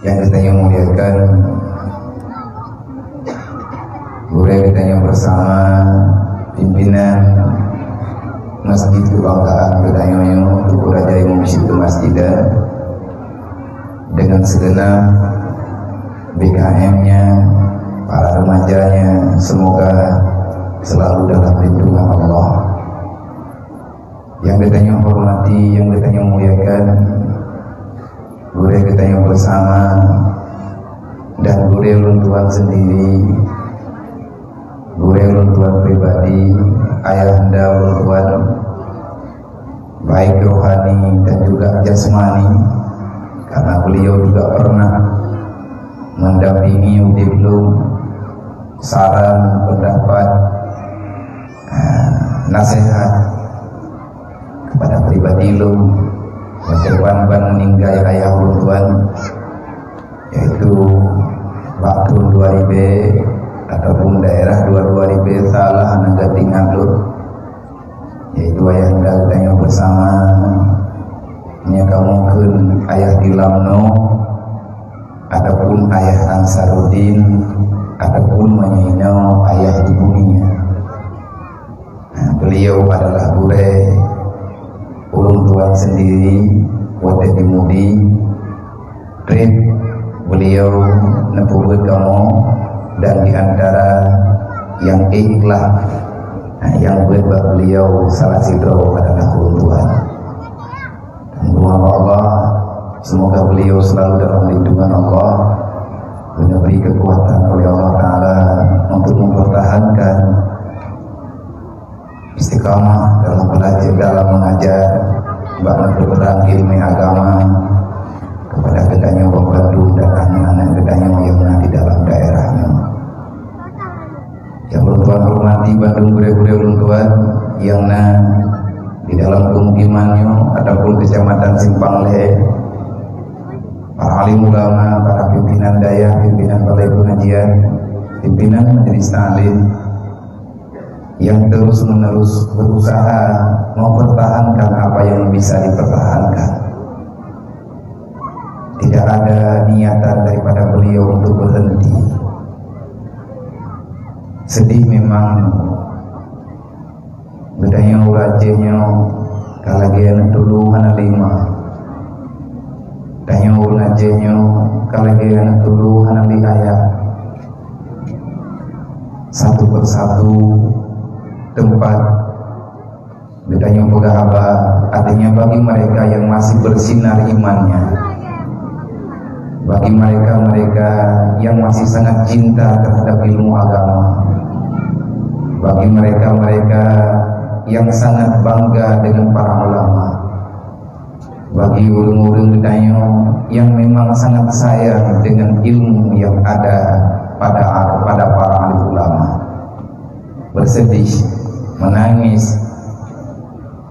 yang kita muliakan, guru kita bersama pimpinan Masjid Kebanggaan Gedanyonya untuk Raja Imam Syaikhul Masjidah dengan segenap BKM-nya, para remajanya, semoga selalu dalam lindungan Allah. Yang kita hormati, yang kita muliakan, guru kita bersama dan guru Tuhan sendiri, guru Tuhan pribadi, ayahanda Tuhan, baik rohani dan juga jasmani, karena beliau juga pernah mendampingi Udiblu, saran, pendapat, nasihat kepada pribadi lu mencerbankan meninggal ayah Tuhan, yaitu waktu 2000 ataupun daerah 22 salah anaga tinggal lu, yaitu ayah anda bersama nyakamukeun ayah di Lamno ataupun ayah Ansarudin ataupun menyenau ayah di Buminya. Beliau adalah gure ulun Tuhan sendiri, wate dimudi trip beliau nepubut kamu, dan diantara yang ikhlas yang buat beliau salah sidro adalah ulun Tuhan. Doa Allah, semoga beliau selalu dalam lindungan Allah, diberi kekuatan oleh Allah Ta'ala untuk mempertahankan istiqamah dalam belajar, dalam mengajar, bahkan berperang ilmu agama kepada gedanya Bandung dan anak-anak gedanya yang di dalam daerahnya. Yang Tuhan hormati Bandung gure-gure Tuhan yang di dalam pemukimannya ataupun kecamatan Simpang Le, para alim ulama, para pimpinan daya, pimpinan balai pengajian, pimpinan majelis ta'lim yang terus-menerus berusaha mempertahankan apa yang bisa dipertahankan. Tidak ada niatan daripada beliau untuk berhenti. Sedih memang bedanya urajenya kalagian dulu mana 5 tanya urajenya kalagian dulu mana 5 ayat satu persatu tempat bedanya pegahaba, artinya bagi mereka yang masih bersinar imannya, bagi mereka yang masih sangat cinta terhadap ilmu agama, bagi mereka yang sangat bangga dengan para ulama, bagi urung-urung gedayo yang memang sangat sayang dengan ilmu yang ada pada para alim ulama, bersedih, menangis,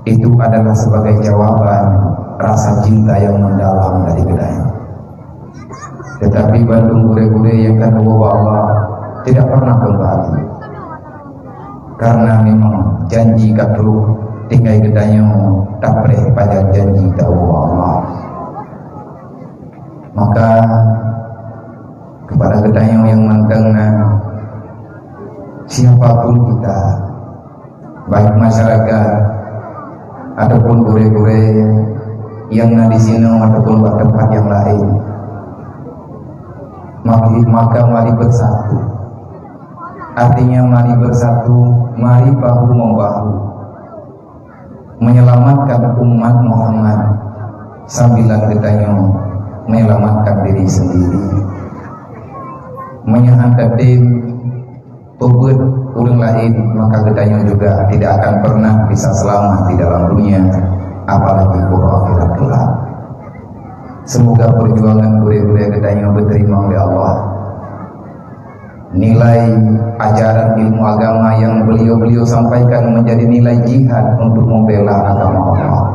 itu adalah sebagai jawaban rasa cinta yang mendalam dari gedayo. Tetapi Bandung gure-gure yang kan Allah tidak pernah kembali, karena memang janji kadru tinggal gedanya tapreh pada janji tahu Allah. Maka kepada gedanya yang mantengna, siapapun kita, baik masyarakat ataupun gure-gure yang di sini ataupun di tempat yang lain, maka mari bersatu. Artinya mari bersatu, mari bahu-membahu menyelamatkan umat Muhammad sambilan kita menyelamatkan diri sendiri, menyangka tim pebut orang lain, maka kita juga tidak akan pernah bisa selamat di dalam dunia, apalagi akhirat kelak. Semoga perjuangan gure-gure kita diterima oleh Allah. Nilai ajaran ilmu agama yang beliau sampaikan menjadi nilai jihad untuk membela agama Allah.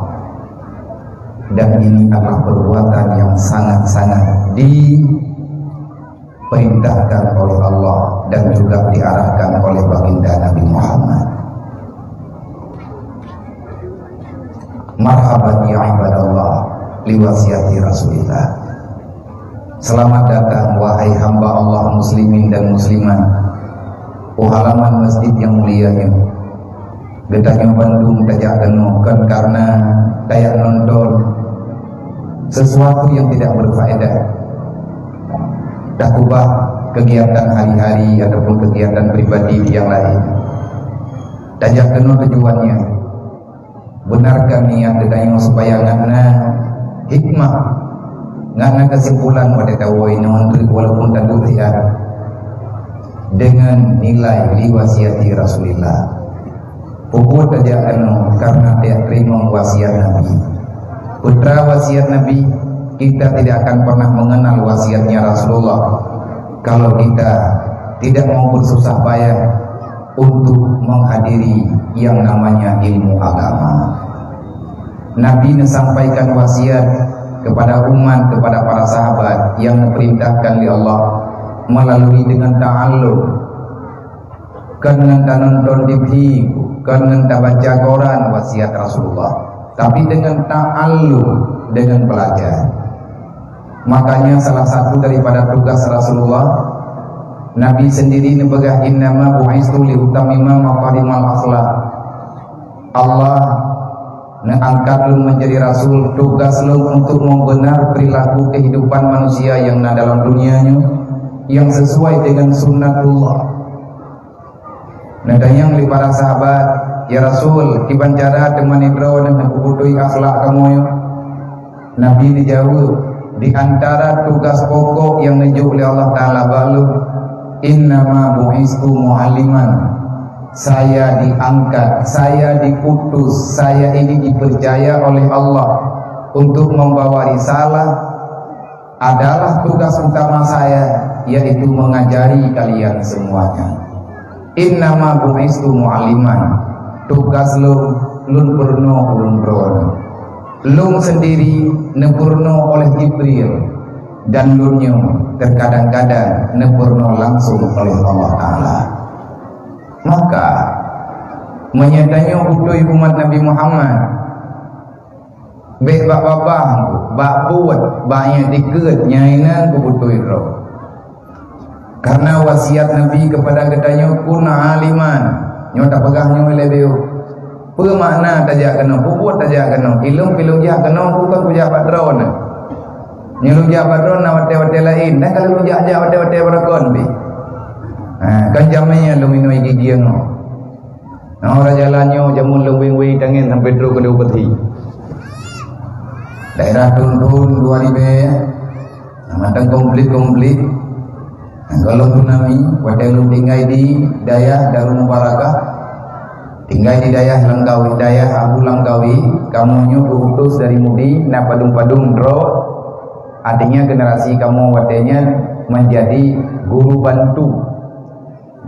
Dan ini adalah perbuatan yang sangat-sangat diperintahkan oleh Allah dan juga diarahkan oleh baginda Nabi Muhammad. Marhaban ya ibadallah liwasiyati Rasulillah. Selamat datang wahai hamba Allah muslimin dan muslimat, halaman masjid yang mulianya. Getahnya Bandung tajak genuhkan karena kayak nonton sesuatu yang tidak berfaedah. Tak ubah kegiatan hari-hari ataupun kegiatan pribadi yang lain. Tajak genuh tujuannya. Benarkan niat getahnya supaya ngana hikmah, ngana kesimpulan pada tawai nondri walaupun tak durian dengan nilai liwasiati Rasulullah. Pukul tajak genuh karena dia terima wasiat Nabi. Putra wasiat Nabi, kita tidak akan pernah mengenal wasiatnya Rasulullah kalau kita tidak mau bersusah payah untuk menghadiri yang namanya ilmu agama. Nabi menyampaikan wasiat kepada umat, kepada para sahabat yang diperintahkan oleh Allah melalui dengan ta'allum, dengan nonton TV, dengan baca Quran wasiat Rasulullah, tapi dengan ta'allum, dengan belajar. Makanya salah satu daripada tugas Rasulullah, Nabi sendiri nebegah innama bu'istu li utamima maqarimal akhlaq. Allah mengangkat lu menjadi rasul, tugas lu untuk membenar perilaku kehidupan manusia yang dalam dunianya yang sesuai dengan sunnatullah. Nadayang li para sahabat, ya Rasul, kiban cara teman idro dan kubutui akhlak kamu ya. Nabi dijawab, di antara tugas pokok yang dijuk oleh Allah Ta'ala balu, innama bu'istu mu'alliman. Saya diangkat, saya diutus, saya ini dipercaya oleh Allah untuk membawa risalah. Adalah tugas utama saya, yaitu mengajari kalian semuanya. Innama bu'istu mu'alliman. Tugas lun purno ulun bron. Lun sendiri nepurno oleh Jibril, dan lunyo terkadang-kadang nepurno langsung oleh Allah Ta'ala. Maka menyadanya hudui umat Nabi Muhammad baik bak-babah, bak-buat, banyak dikut nyainan kubutui roh. Karena wasiat Nabi kepada katanya kuna aliman, nyota pegahnya oleh dia. Apa makna tajak kena, buat tajak kena, ilung jah kena, bukan kujak padron. Nyelung jah padron na wate-wate lain, dan kalau lujak jah wate-wate berakon bi. Kan jamnya luminoi gigi ngo. Nah orang jalannya jamun lewing-wing tangan sampai terus ke Upeti. Daerah Tun-Tun 2000 matang komplit. Kalau tsunami, wadang tinggal di daya Darul Mubarakah, tinggal di daya Langkawi, daya Abu Langkawi, kamunya diutus dari Mudi, na padung-padung dro, artinya generasi kamu wadanya menjadi guru bantu.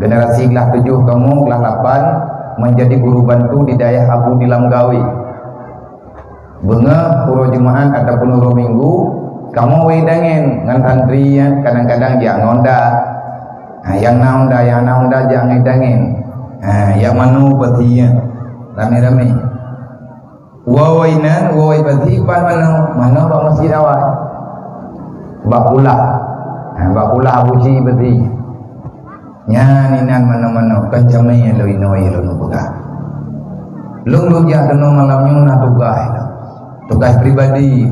Generasi kelas 7 kamu, kelas 8 menjadi guru bantu di daya Abu di Langkawi. Bunga puro jemaah ataupun puro minggu, kamu wedangin ngan santri ya, kadang-kadang dia ngonda. Nah, yang naunda jangan wedangin. Nah, yang manu petinya rame-rame. Wawai peti pan manu pak masjid awal. Bakulah. Nah, bakulah abuji peti. Nyaninan mana-mana kencamnya lo inoi lo nubuka. Lu ya kena malamnya na tugas pribadi.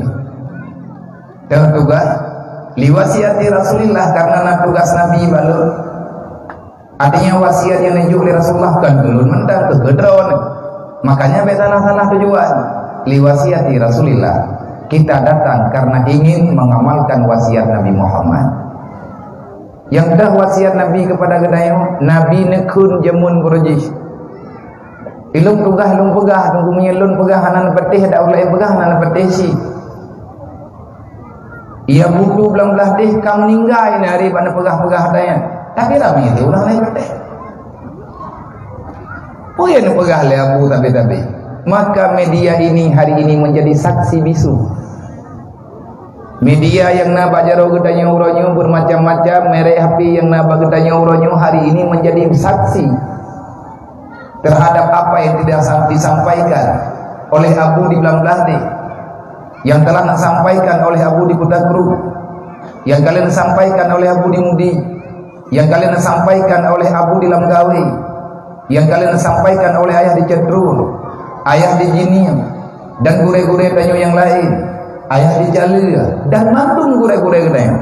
Dan tugas liwasiati Rasulullah karena na tugas Nabi balu. Artinya wasiat yang dijuk oleh Rasulullah kan dulu mendak kegedron. Makanya salah tujuan liwasiati Rasulullah. Kita datang karena ingin mengamalkan wasiat Nabi Muhammad. Yang dah wasiat Nabi kepada gedayo, Nabi nekun jamun berujis. Ilung tugah lung pegah, tunggu menyelun pegah hanan petih, dak ulai pegah hanan petih si. Ia buku belang-belah deh, kamu meninggal ini hari pada pegah-pegah daya. Tapi ramai itu ulang lain petih. Oh ya pegah le abu tapi. Maka media ini hari ini menjadi saksi bisu. Media yang naba jaro gedanya uronyo bermacam-macam, merek api yang naba gedanya uronyo hari ini menjadi saksi terhadap apa yang tidak disampaikan oleh Abu di Belang Belande, yang telah disampaikan oleh Abu di Kutakru, yang kalian sampaikan oleh Abu di Mudi, yang kalian sampaikan oleh Abu di Lamgawi, yang kalian sampaikan oleh ayah di Cedrun, ayah di Jinim, dan gure-gure danyo yang lain, ayah di Jalil, dan mantun gure-gure danyo.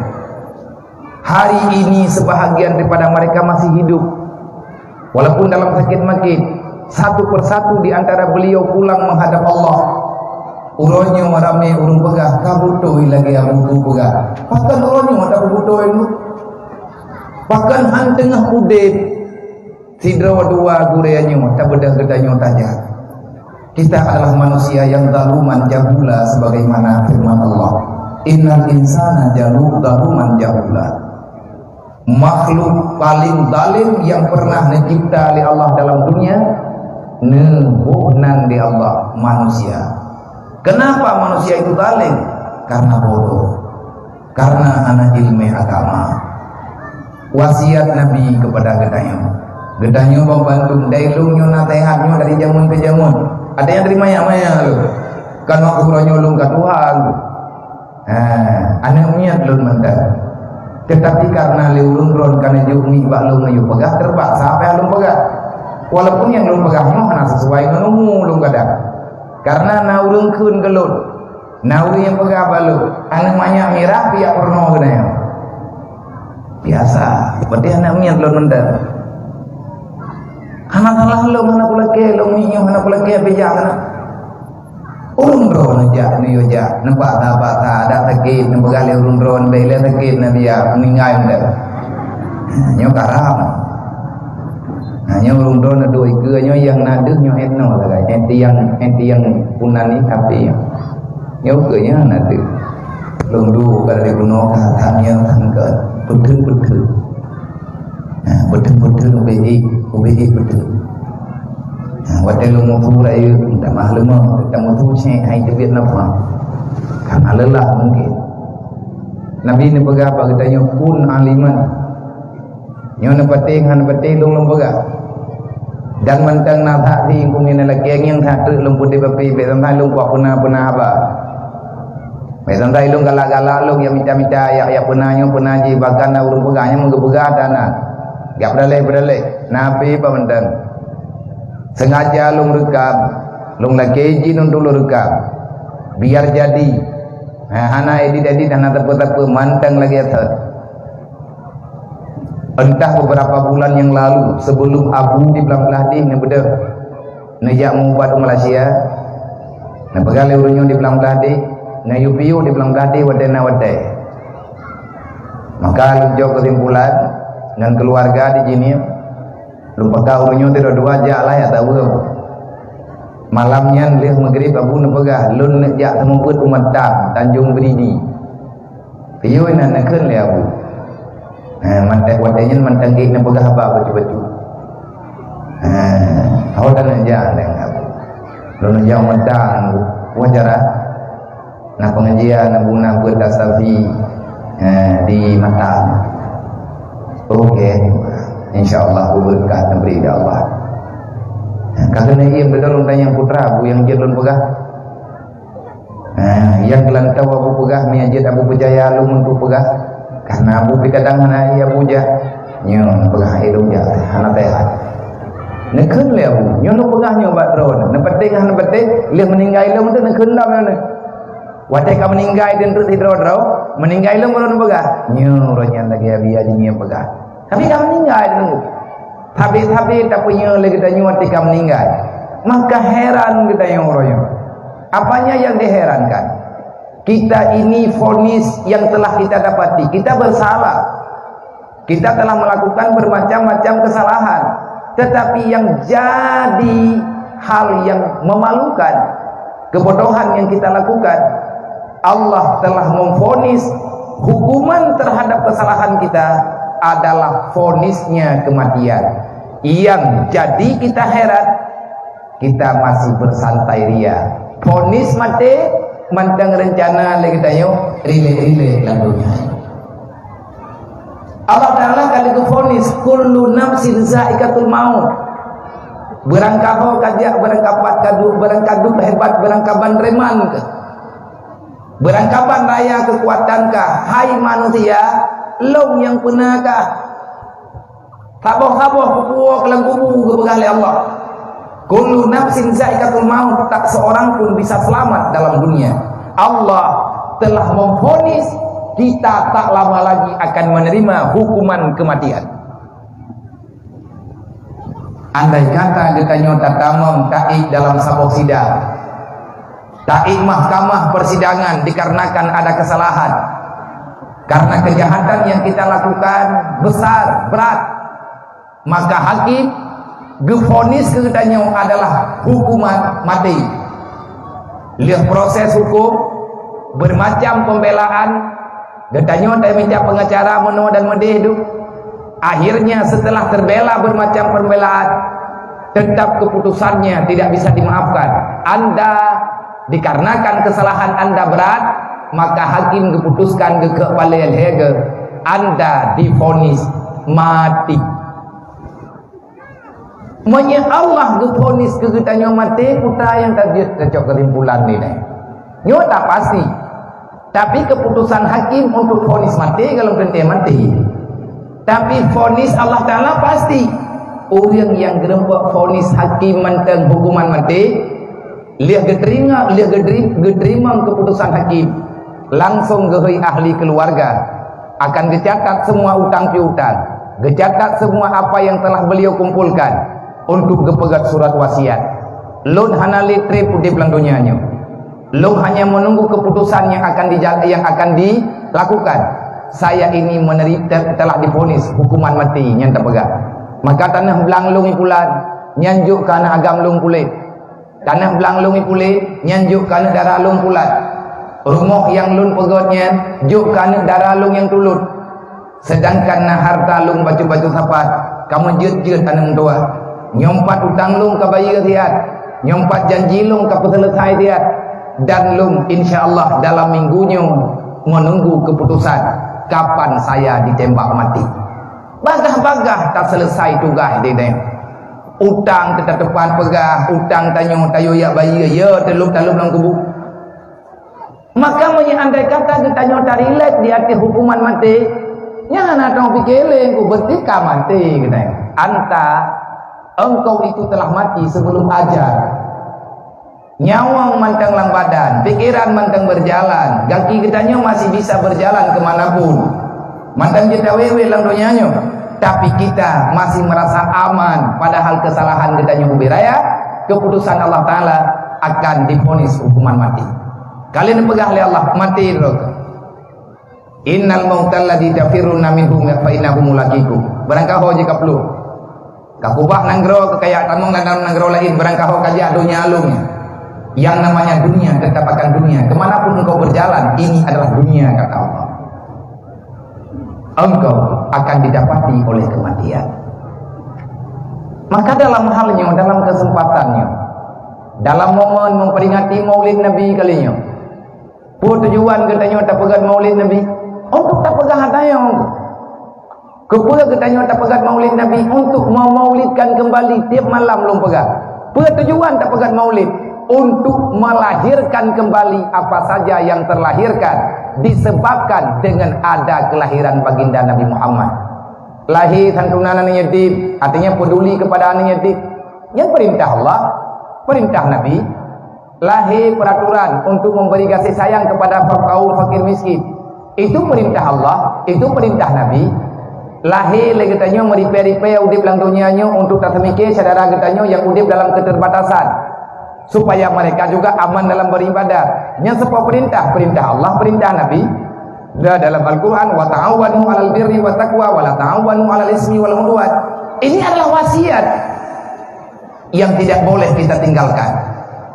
Hari ini sebahagian daripada mereka masih hidup, walaupun dalam sakit makit. Satu persatu di antara beliau pulang menghadap Allah. Uronyo marame urung pegah kabutoi lagi abu pegah. Bahkan uronyo ada kabutoi lu. Bahkan han tengah udip sidra dua gureanyo tak bedah gedanyo tajah. Kita adalah manusia yang zaluman jahula sebagaimana firman Allah. Innal insana zaluman jahula. Makhluk paling zalim yang pernah dicipta oleh Allah dalam dunia nebuhnan di Allah manusia. Kenapa manusia itu zalim? Karena bodoh, karena anak ilmu agama. Wasiat Nabi kepada gedanyo membantu dailungnya nasihatnya dari jamun ke jamun. Ada yang terima ya maya lu kan makhluknya lu ke Tuhan lu. Anak niat lu mendak. Tetapi karena leulun ron karena jumi bak lu ngayu pegah terpaksa apa lu pegah. Walaupun yang lu pegahnya hanya sesuai dengan lu kadang. Karena naurung kun gelut, naurung yang pegah balu, anak banyak merah pihak porno kena biasa. Berarti anak mian belum mendar. Anak salah lo mana pula ke, lo minyo mana pula ke bijak mana? Urung drone aja ni aja, nampak ada sakit, nampak kali urung drone, bela sakit nabi ya meninggal mendar. Nyo karam. Hanya urung drone doi ke nyo yang nadeh nyo etno lah guys. Enti yang punani tapi nyo ke nya nadeh. Long du kalau diguno katanya tangkat betul. Betul ubi betul. Wadai lu mutu rai tak maklum tak mutu cek hai tebit napa. Karena lelah mungkin. Nabi ni pegang apa katanya kun aliman. Nyo na penting long pegang. Dan mentang nak hati kumina lagi yang satu lung putih papi besampai lung kuah puna apa besampai lung galak lung yang minta ya punanya ji bahkan urung pegahnya mengebegah dana gak berdalai nabi pemendang sengaja lung rekam lung lagi izin untuk lu rekam biar jadi anak edit dan terpeta mantang lagi atas. Entah beberapa bulan yang lalu sebelum Abu di belah di bedah nejak membuat Malaysia na pegali urunyo di belah di na yupiu di belah di wadena wadai maka lunjau kesimpulan dengan keluarga di sini lupa urunyo tidak dua aja lah ya tahu malamnya lihat maghrib Abu nepegah lun nejak temumput umat Tanjung Beridi piu nak nakun le Abu mantek wadanya mantek gig na pegah apa baju-baju. Tahu dan aja dengan lalu yang mentang wajar nah pengajian guna buat tasafi di mata. Oke, insyaallah berkah memberi Allah. Karena ia betul tanya putra Abu yang jadul pegah. Yang gelantau Abu pegah miajid Abu Bujaya lu untuk pegah. Karena Abu kadang hana ia puja nyon pegah hidung ja hana tehat nekun le Abu nyon pegah nyo bat drone ne penting hana penting le meninggal le untuk nekun lah ne wate ka meninggal den terus hidro meninggal le mon pegah nyo ronya lagi biya jini pegah tapi ka meninggal den tapi tak punya le kita nyo wate ka meninggal maka heran kita yang royo apanya yang diherankan. Kita ini vonis yang telah kita dapati. Kita bersalah. Kita telah melakukan bermacam-macam kesalahan. Tetapi yang jadi hal yang memalukan, kebodohan yang kita lakukan, Allah telah memvonis hukuman terhadap kesalahan kita adalah vonisnya kematian. Yang jadi kita heran, kita masih bersantai ria. Vonis mati mantang rencana lagi tayo rile lalunya. Allah Taala kali ku vonis kullu nafsin zaikatul maut. Berangkaho kajak berangkapat kadu berangkadu hebat berangkaban reman ke. Berangkapan raya kekuatankah? Hai manusia, long yang pernahkah saboh-saboh kubuah kelang kubur kebegal oleh Allah. Kullu nafsin zaikatul maut, tak seorang pun bisa selamat dalam dunia. Allah telah memvonis kita tak lama lagi akan menerima hukuman kematian. Andai kata ditanya tatamam taik dalam sabuk sidang, taik mahkamah persidangan dikarenakan ada kesalahan, karena kejahatan yang kita lakukan besar, berat, maka hakim gefonis kepadanya adalah hukuman mati. Lihat proses hukum bermacam pembelaan, katanya dia minta pengacara meno dan medih itu. Akhirnya setelah terbela bermacam pembelaan, tetap keputusannya tidak bisa dimaafkan. Anda dikarenakan kesalahan Anda berat, maka hakim keputuskan ke kepala Hege, Anda divonis mati. Manya Allah gefonis ke kitanya mati, putra yang tadi cocok kesimpulan ini. Nyo tak pasti. Tapi keputusan hakim untuk vonis mati kalau kente mati. Tapi vonis Allah Ta'ala pasti. Orang yang gerembak vonis hakim mentang hukuman mati, lihat geterima keputusan hakim, langsung ke ahli keluarga, akan dicatat semua utang piutang, dicatat semua apa yang telah beliau kumpulkan untuk kepegat surat wasiat. Lun hanali trip di pelang dunianya. Lun hanya menunggu keputusan yang akan dilakukan. Saya ini telah divonis hukuman mati yang terpegat. Maka tanah belang lungi pulan nyanjuk karena agam lung kulit. Tanah belang lungi kulit nyanjuk karena darah lung pulat. Rumah yang lun pegotnya juk karena darah lung yang tulut. Sedangkan nah harta lung baju-baju sapat kamu jut-jut tanam tua. Nyompat utang lung ke bayi tiat, nyompat janji lung ke selesai tiat, dan lung insyaallah dalam minggunya menunggu keputusan kapan saya ditembak mati. Bagah-bagah tak selesai tugas dia. Utang tetap depan pegah, utang tanya tayo ya bayi ya teluk dalam kubu. Maka andai kata ditanya tarilek di hati hukuman mati, jangan ada pikirle ku bertika mati katanya. Anta engkau itu telah mati sebelum ajal. Nyawang mantang lang badan, pikiran mantang berjalan, kaki kitanya masih bisa berjalan kemanapun. Mantang kita wewe lang dunianya, tapi kita masih merasa aman. Padahal kesalahan kitanya ubiraya, keputusan Allah Ta'ala akan divonis hukuman mati. Kalian pegah oleh Allah mati roka. Innal mautal ladzi tafiruna minhum fa innahu mulaqikum. Barangkali jika perlu kakubah nanggro kekayaan mong nanggro lain barangkali kaji dunia alumnya. Yang namanya dunia tetap akan dunia. Kemanapun engkau berjalan, ini adalah dunia kata Allah. Engkau akan didapati oleh kematian. Maka dalam halnya, dalam kesempatannya, dalam momen memperingati maulid Nabi kalinya, tujuan katanya tak pegat maulid Nabi untuk tak pegat hatanya. Kepula katanya tak pegat maulid Nabi untuk memaulidkan kembali tiap malam belum pegat. Tujuan tak pegat maulid untuk melahirkan kembali apa saja yang terlahirkan disebabkan dengan ada kelahiran baginda Nabi Muhammad. Lahir santunan anak yatim, artinya peduli kepada anak yatim. Yang perintah Allah, perintah Nabi. Lahir peraturan untuk memberi kasih sayang kepada kaum fakir miskin. Itu perintah Allah, itu perintah Nabi. Lahir lagi katanya meripay-ripay udip lang dunianya untuk tak semikir saudara katanya yang udip dalam keterbatasan, supaya mereka juga aman dalam beribadah. Yang sebuah perintah Allah, perintah Nabi. Dalam Al-Quran, wa ta'awanu 'alal birri wat taqwa wa la ta'awanu 'alal ismi wal 'udwan. Ini adalah wasiat yang tidak boleh kita tinggalkan.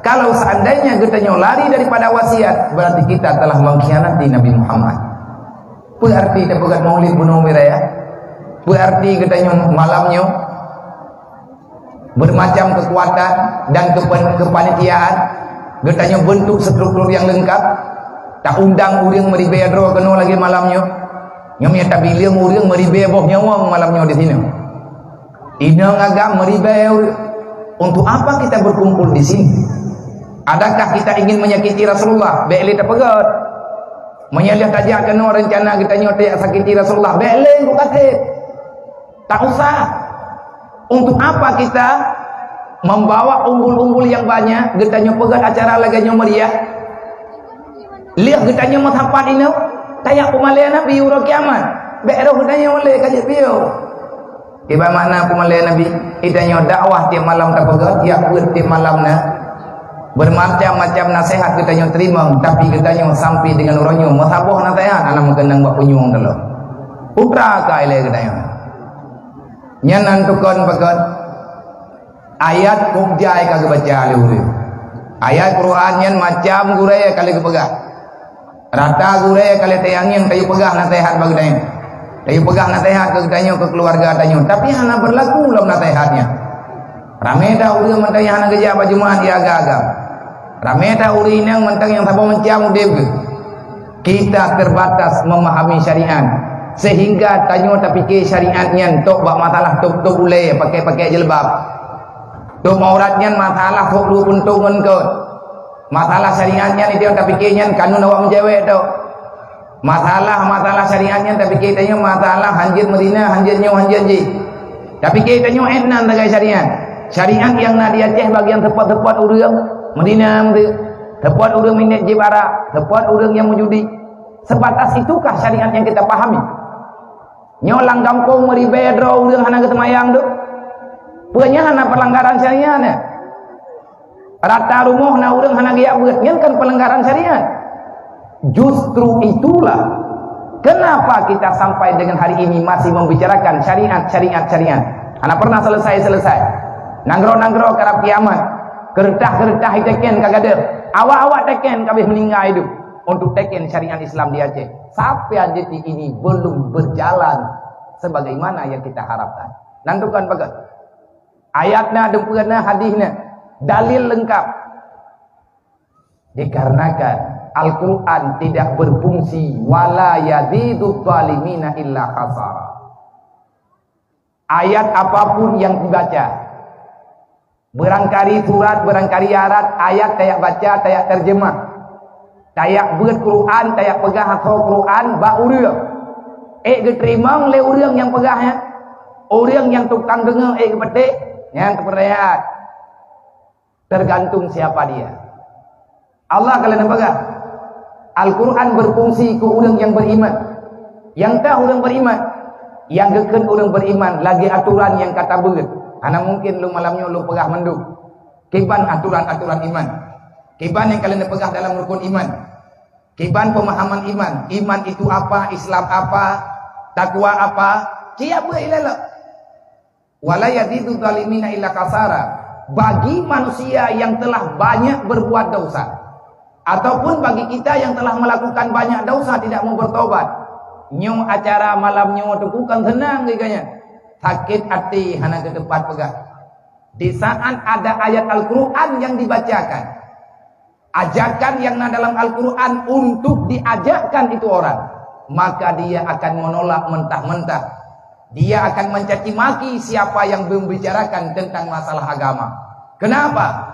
Kalau seandainya kita lari daripada wasiat, berarti kita telah mengkhianati Nabi Muhammad. Berarti kita bukan maulid bunuh wiraya. Berarti kita malamnya bermacam kekuatan dan kepanitiaan, getanya bentuk struktur yang lengkap. Tak undang urang meribaya dro kena lagi malamnya. Nyamnya tak bilang urang meribaya boh nyawang malamnya di sini. Inang agak meribaya. Untuk apa kita berkumpul di sini? Adakah kita ingin menyakiti Rasulullah? Be'li tak pegat. Menyalih tajak kena rencana kita nyotek sakiti Rasulullah. Beleng kau kata. Tak usah. Untuk apa kita membawa unggul-unggul yang banyak, kita pegang acara laganya meriah. Lihat kita mazhabat ini, tayak pemalian Nabi uro kiamat. Beroh kita oleh kaji bio. Iba makna pemalian Nabi, kita dakwah tiap malam tak pegang, tiap tiap malam na. Bermacam-macam nasihat kita terima, tapi kita sampai dengan orangnya mazhabah nasihat, anak mengenang bak punyung dulu. Putra kaile kita nyanan tukon pekan ayat kubjai kagak baca luri ayat Quran nyan macam guraya kali kepegah rata guraya kali tayangin tayu pegah nasihat bagi tayang tayu pegah nasihat ke tayang ke keluarga tayang tapi hana berlaku dalam nasihatnya rame dah uri mentang yang hana kerja Jumat dia agak-agak rame dah uri yang mentang yang sabah mencam udib kita terbatas memahami syariat sehingga tanyo tak fikir syariatnya tok bak masalah tok boleh pakai jilbab tok auratnya masalah tok lu puntungan ke masalah syariatnya itu yang tak fikirnya kanun awak menjawab tok masalah syariatnya tak fikir tanyo masalah hanjir Madinah hanjirnya hanjir ji tak fikir tanyo enak dengan syariat yang nak dia Aceh bagian tepat-tepat urang Madinah tepat urang minit jibara tepat urang yang mujudi sebatas itukah syariat yang kita pahami nyolang kampung meri bedro urang hana ketemayang tu punya hana pelanggaran syariat rata rumah na urang hana giyak beut kan pelanggaran syariat justru itulah kenapa kita sampai dengan hari ini masih membicarakan syariat hana pernah selesai nanggro karab kiamat keretah teken kagade awak teken kabeh meninggal hidup untuk teken syariat Islam di Aceh sampai detik ini belum berjalan sebagaimana yang kita harapkan. Nantukan bagat. Ayatnya dan hadisnya dalil lengkap. Dikarenakan Al-Quran tidak berfungsi wala yazidu zalimina illa khasara. Ayat apapun yang dibaca, berangkali surat, berangkali ayat, ayat tayak baca, tayak terjemah, tayak beut Quran, tayak pegah atau Quran, ba urang. Diterima oleh urang yang pegahnya, orang yang tukang dengar, kepetik, yang kepercayaan. Tergantung siapa dia. Allah kalian pegah. Al-Quran berfungsi ke orang yang beriman. Yang tak orang beriman, yang geken orang beriman, lagi aturan yang kata beut. Ana mungkin lu malamnya lu pegah mendung. Kiban aturan-aturan iman. Kiban yang kalian pegang dalam rukun iman. Kiban pemahaman iman. Iman itu apa? Islam apa? Takwa apa? Siapa ilalah? Wala yazidu zalimina illa kasara. Bagi manusia yang telah banyak berbuat dosa, ataupun bagi kita yang telah melakukan banyak dosa tidak mau bertobat, nyo acara malamnya bukan senang kayaknya. Sakit hati hana ke tempat pegang. Di saat ada ayat Al-Quran yang dibacakan, ajakan yang dalam Al-Quran untuk diajakkan itu orang, maka dia akan menolak mentah-mentah. Dia akan mencaci maki siapa yang membicarakan tentang masalah agama. Kenapa?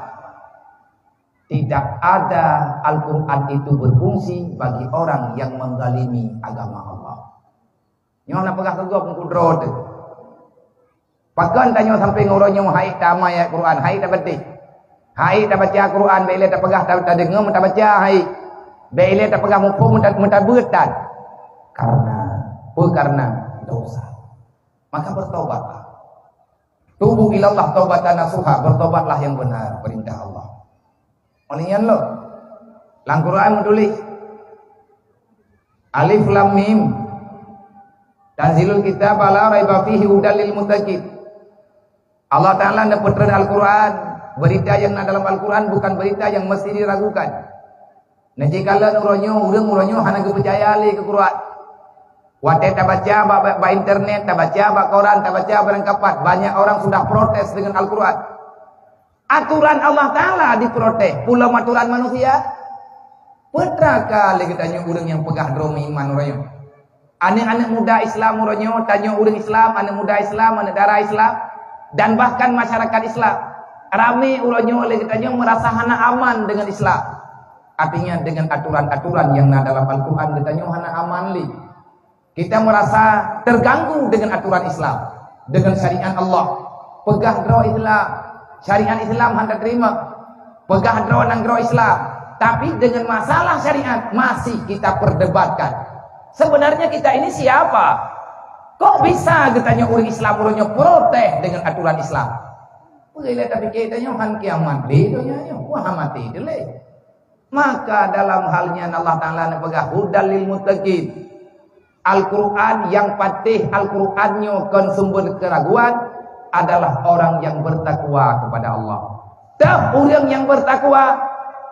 Tidak ada Al-Quran itu berfungsi bagi orang yang menzalimi agama Allah. Nyoh nak pegah tegak pengkudro tu. Pakan tanya sampai ngoronya hai tama ya Quran, hai tak betul. Hai tak baca Quran, bele tak pegah tak dengar, tak baca hai. Bele tak pegah mumpung tak betan. Karena dosa. Maka bertobatlah. Tubu ilallah taubatan nasuha, bertobatlah yang benar, perintah Allah. Onian lo. Lang Quran menulis Alif Lam Mim. Tanzilul kitab la raiba fihi hudal lil muttaqin. Allah Ta'ala nak putra Al-Quran, berita yang dalam Al-Quran bukan berita yang mesti diragukan. Nah jikalau orang hanya kepercaya ke Quran. Wate tak baca, ba internet, tak baca, ba koran, tak baca berangkapat. Banyak orang sudah protes dengan Al-Quran. Aturan Allah Ta'ala diprotes, pulau aturan manusia. Putra kali kitanya orang yang pegah dromi iman orangnya. Anak-anak muda Islam orangnya, tanya orang Islam, anak muda Islam, anak darah Islam. Dan bahkan masyarakat Islam ramai ulanya oleh kitanya merasa hana aman dengan Islam. Artinya dengan aturan-aturan yang ada dalam Al-Quran katanya hana aman li. Kita merasa terganggu dengan aturan Islam, dengan syariat Allah. Pegah draw Islam, syariat Islam hendak terima. Pegah draw nang draw Islam. Tapi dengan masalah syariat masih kita perdebatkan. Sebenarnya kita ini siapa? Kok bisa katanya orang Islam orangnya protes dengan aturan Islam? Boleh tapi kitanya han kiamat li donya wah mati dele. Maka dalam halnya Allah Ta'ala nepegah hudal lil muttaqin. Al-Quran yang patih Al-Qurannya kan sumber keraguan adalah orang yang bertakwa kepada Allah. Dah orang yang bertakwa,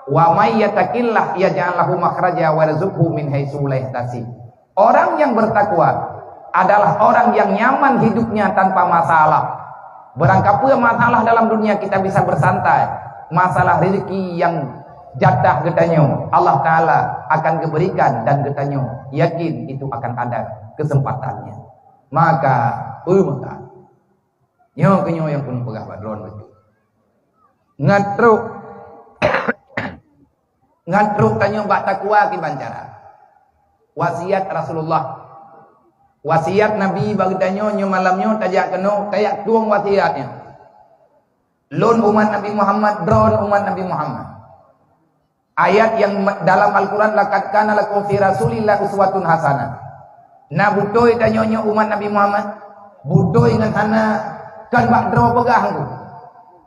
wa may yattaqillah yaj'al lahu makhraja wa yarzuqhu min haitsu la yahtasib. Orang yang bertakwa adalah orang yang nyaman hidupnya tanpa masalah. Berangkapnya masalah dalam dunia kita bisa bersantai. Masalah rezeki yang jatah getanya Allah Ta'ala akan diberikan dan getanya yakin itu akan ada kesempatannya. Maka maka nyo yang pun pegah badron betul ngatruk ngatruk tanya bak takwa ki bancara wasiat Rasulullah, wasiat Nabi bagi tanya nyo malamnya tajak kena kayak tuang wasiatnya lon umat Nabi Muhammad dron umat Nabi Muhammad. Ayat yang dalam Al-Quran laqad kana lakum fi Rasulillah uswatun hasanah. Nah butuh tanya umat Nabi Muhammad, butuh dengan hana kan bak draw pegah tu.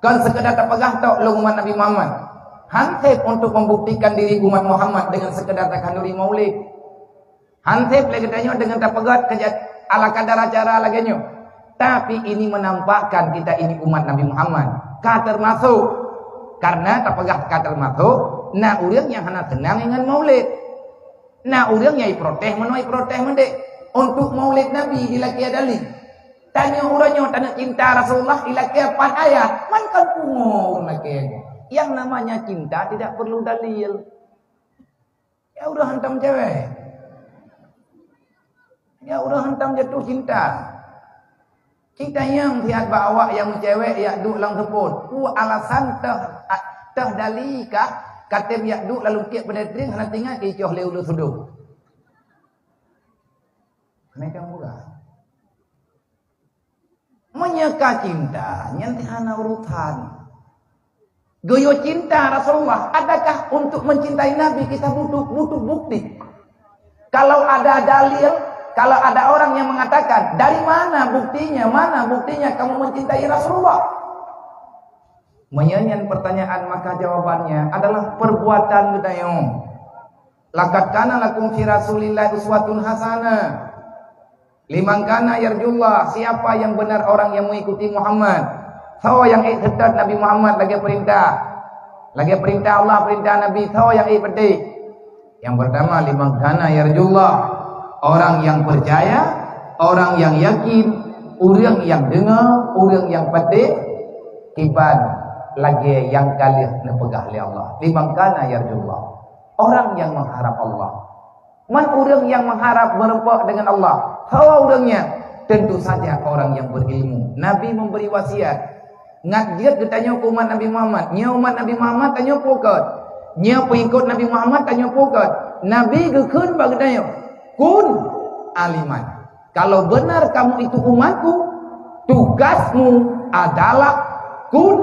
Kan sekedar tak pegah tok lu umat Nabi Muhammad. Hantep untuk membuktikan diri umat Muhammad dengan sekedar tak kanduri maulid. Hantep lagi tanya dengan tak pegah ala kadar acara lagi nyo. Tapi ini menampakkan kita ini umat Nabi Muhammad. Ka termasuk karena tak pegah ka termasuk. Nah orang yang hana tenang dengan maulid. Nah orang yang protes mendek untuk maulid Nabi dilaki dalil. Tanya orangnya tanya cinta Rasulullah dilaki pan ayat. Man kan pungur laki. Yang namanya cinta tidak perlu dalil. Ya udah hantam cewek. Ya udah hantam jatuh cinta. Cinta yang lihat bawa yang cewek ya duk lang sebut. Alasan teh dalika kata biak duk lalu kiak pada drink hana tinggal icoh leu lu suduh. Mereka murah. Menyeka cinta nyanti hana urutan. Goyo cinta Rasulullah, adakah untuk mencintai Nabi kita butuh bukti? Kalau ada dalil, kalau ada orang yang mengatakan, dari mana buktinya? Mana buktinya kamu mencintai Rasulullah? Menyanyian pertanyaan maka jawabannya adalah perbuatan gedayong. Laqad kana lakum fi Rasulillah uswatun hasanah. Liman kana yarjullah, siapa yang benar orang yang mengikuti Muhammad. Sawa yang ikhtad Nabi Muhammad lagi perintah Allah, perintah Nabi, sawa yang pedih. Yang pertama liman kana yarjullah, orang yang percaya, orang yang yakin, orang yang dengar, orang yang pedih kiban lagi yang kali nepegah li Allah. Liman kana yarjullah, orang yang mengharap Allah. Man orang yang mengharap berempak dengan Allah. Hawa orangnya tentu saja orang yang berilmu. Nabi memberi wasiat. Ngajak ditanya umat Nabi Muhammad. Nya umat Nabi Muhammad tanya pokok. Nya pengikut Nabi Muhammad tanya pokok. Nabi gekun bagi tanya. Kun aliman. Kalau benar kamu itu umatku, tugasmu adalah kun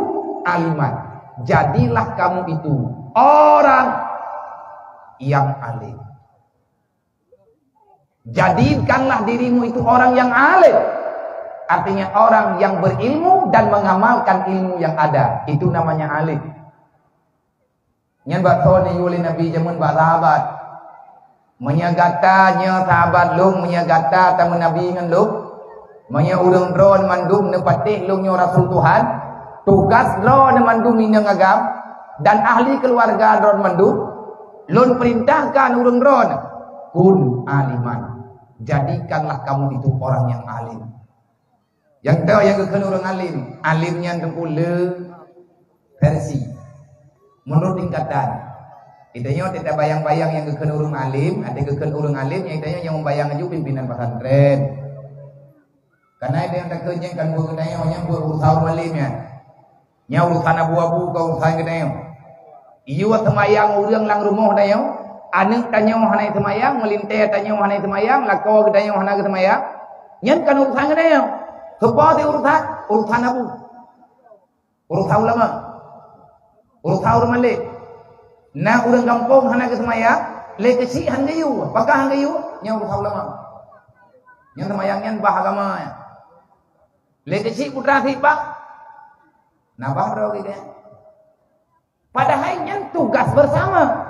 aliman. Jadilah kamu itu orang yang alim. Jadikanlah dirimu itu orang yang alim. Artinya orang yang berilmu dan mengamalkan ilmu yang ada. Itu namanya alim. Nyan batoni yuli Nabi jamun ba sahabat. Menyagatanya sahabat lung menyagata tamu Nabi ngan lung. Manya urang dron mandum nepatih lungnya Rasul Tuhan. Tugas dron mandum minang agam dan ahli keluarga dron mandum. Lun perintahkan urang dron kun aliman. Jadikanlah kamu itu orang yang alim. Yang tahu yang kekena orang alim, alimnya dempule versi menurut tingkatan. Itanya tidak bayang-bayang yang kekena orang alim, ada kekena orang alim yang itanya yang membayang aja pimpinan pesantren. Karena ada yang tak kerja kan bukannya hanya berusaha alimnya. Nya urusan abu-abu kau urusan kedai. Iu temayang urang lang rumah dayo. Anak tanya hanai temayang, melintai tanya hanai temayang, lakau ke tanya hanai temayang. Nyan kan urusan dayo. Apa dia urusan apa? Urusan ulama. Urusan orang Malik. Na urang kampung hanai temayang, le kecil hangayu. Apakah hangayu? Nya urusan ulama. Yang temayang nyan bah agama. Le kecil putra siapa? Nabah ro gitu. Padahal yang tugas bersama.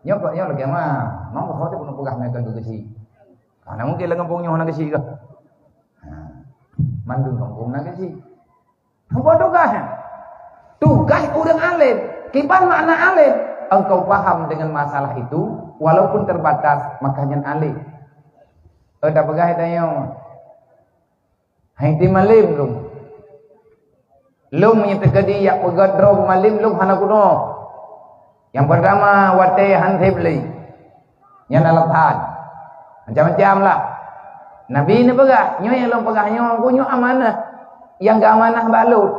Nyok lagi mah, mau kau tu pun pegang mereka tu kesi. Karena mungkin lah kampungnya orang kesi ke. Mandung kampung nak kesi. Apa tugasnya? Tugas orang alim. Kipan makna alim? Engkau paham dengan masalah itu, walaupun terbatas, makanya alim. Dah pegang tanya. Hai ti malim lu. Lum yang terjadi yang pegadro malim lum hana kuno. Yang pertama watai hantib li. Yang dalam had. Macam-macam lah. Nabi ni pegah, nyo yang lum pegah nyo aku nyo amanah. Yang gak amanah balut.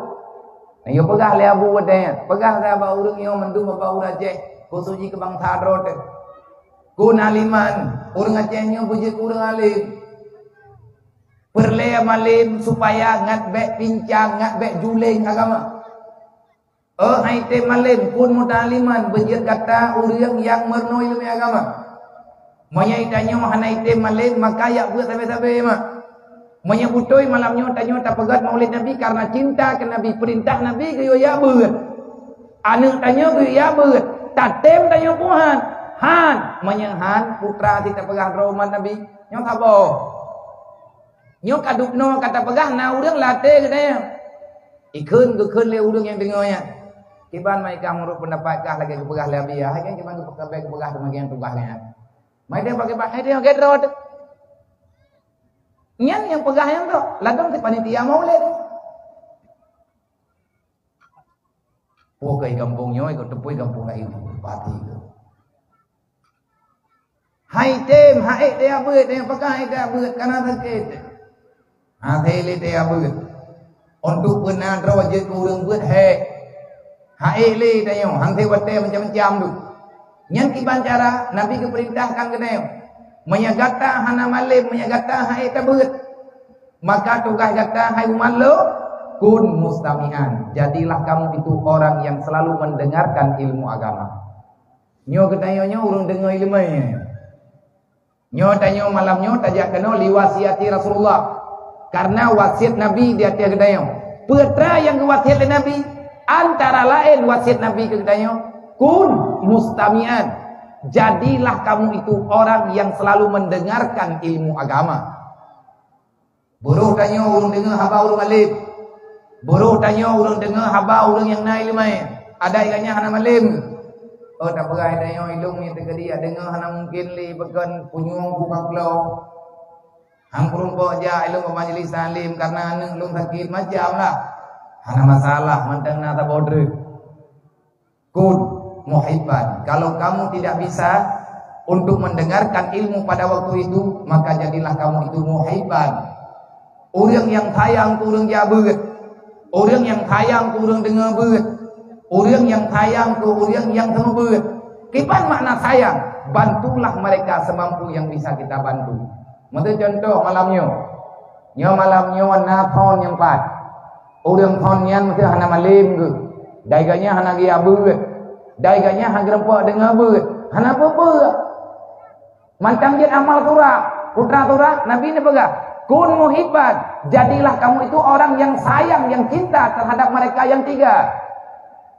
Nyo pegah le abu watai. Pegah saya ba urang nyo mendum ba urang Aceh. Ko suji ke bangsa rot. Ku naliman, urang Aceh nyo puji urang alim. Perlea malim supaya ngat bek pincang, ngat bek juling agama. Hai te malim pun mutaliman berjir kata urang yang merno ilmu agama. Monya tanya hanai te malim maka ya buat sampai-sampai mah. Monya butoi malamnya tanya tak pegat maulid Nabi karena cinta ke Nabi, perintah Nabi ke ya beut. Anu tanya ke ya beut. Tatem tanya Tuhan. Han, monya han putra tidak pegang roman Nabi. Nyo sabo. Nyo kadukno kata pegah na urang late katanya. Ikun le urang yang dengarnya. Kiban mai ka menurut pendapat kah lagi kepegah lebih ya. Hai kan kiban kepegah demikian tugasnya. Mai dia pakai bahasa dia gedrot. Nyan yang pegah yang tu ladang si panitia maulid. Pokai kampung nyo ikut tepui kampung lain pati tu. Hai tem hai dia beut dia pakai dia beut kana sakit. Theli dia beut. Untuk benar roje kurang beut he. Haili dia hang wate macam-macam tu. Nyan kiban cara Nabi ke perintahkan ke dia. Menyagata hana malim, menyagata hai ta beut. Maka tugas kata hai umallo kun mustami'an. Jadilah kamu itu orang yang selalu mendengarkan ilmu agama. Nyo katanya nyo urang dengar ilmu nya. Nyo tanya malam nyo tajak kena liwasiati Rasulullah. Karena wasiat Nabi dia tiada kedaya. Putra yang wasiat Nabi antara lain wasiat Nabi ke kedaya kun mustami'an. Jadilah kamu itu orang yang selalu mendengarkan ilmu agama. Buruh tanya urang dengar haba urang alim. Buruh tanya urang dengar haba urang yang naik ilmu. Ada ikannya hana malim. Oh tak perai tanya ilmu yang terjadi dengar hana mungkin li bekan punyung bukan kelau. Hang perumpo aja ilmu majlis salim karena anak lu sakit macam lah. Hana masalah mantang nata bodre. Kun muhibban. Kalau kamu tidak bisa untuk mendengarkan ilmu pada waktu itu, maka jadilah kamu itu muhibban. Orang yang sayang ku urang jabeut. Orang yang sayang ku urang dengar beut. Orang yang sayang ku orang yang temu beut. Kipan makna sayang? Bantulah mereka semampu yang bisa kita bantu. Mata contoh malamnya. Nyo malamnya na thon yang pat. Orang thon nyan mesti hana malim ke. Daiganya hana gia beut. Daiganya hang gerempak dengar beut. Hana apa-apa. Mantang dia amal turah. Putra turah Nabi ni pegah. Kun muhibban. Jadilah kamu itu orang yang sayang, yang cinta terhadap mereka yang tiga.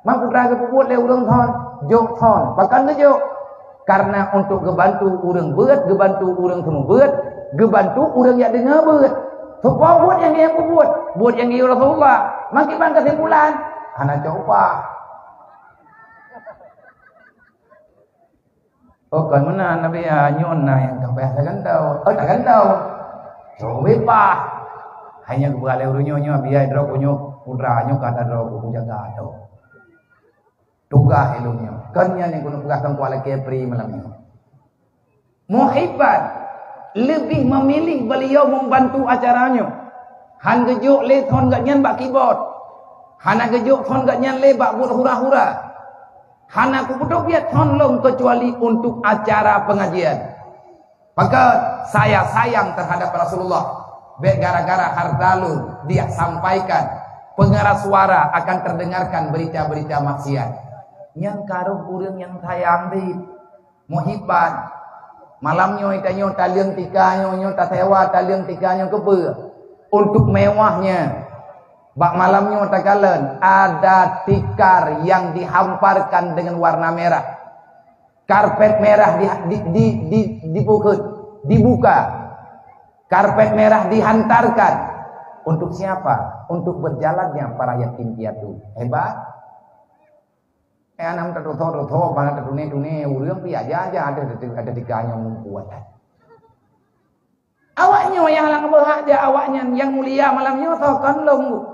Mak putra ke puput le urang thon, jok thon. Bahkan ke jok. Karena untuk gebantu urang beut, gebantu urang temu beut, gebantu urang yang dengar beut. Supaya buat yang dia puput, buat yang dia Rasulullah. Makiban kesimpulan, hana coba. Oh kan mana Nabi nyon yang kapeh takkan tahu. Oh takkan tahu. Coba hanya kebalai urunyo biar drop punyo putranya kata drop ku jaga atau tugas ilmunya kannya yang kuno pegang kuala kepri malamnya. Muhibban lebih memilih beliau membantu acaranya. Han gejuk le thon gak nyan bak keyboard. Hana gejuk thon gak nyan le bak buat hura-hura. Hana ku butuh biat honlong kecuali untuk acara pengajian. Maka saya sayang terhadap Rasulullah. Gara-gara harta lu dia sampaikan, pengeras suara akan terdengarkan berita-berita maksiat. Yang karuh urang yang sayang di muhibat. Malamnya itanyo taliang tikanyo nyo tasewa taliang tikanyo kebe. Untuk mewahnya. Bak malamnya takalen ada tikar yang dihamparkan dengan warna merah. Karpet merah dibuka. Karpet merah dihantarkan. Untuk siapa? Untuk berjalannya para yatim piatu. Hebat. Anam tato bana tune urang pi aja ada tikanya membuat. Awaknya yang halang bahagia awaknya yang mulia malamnya kan long.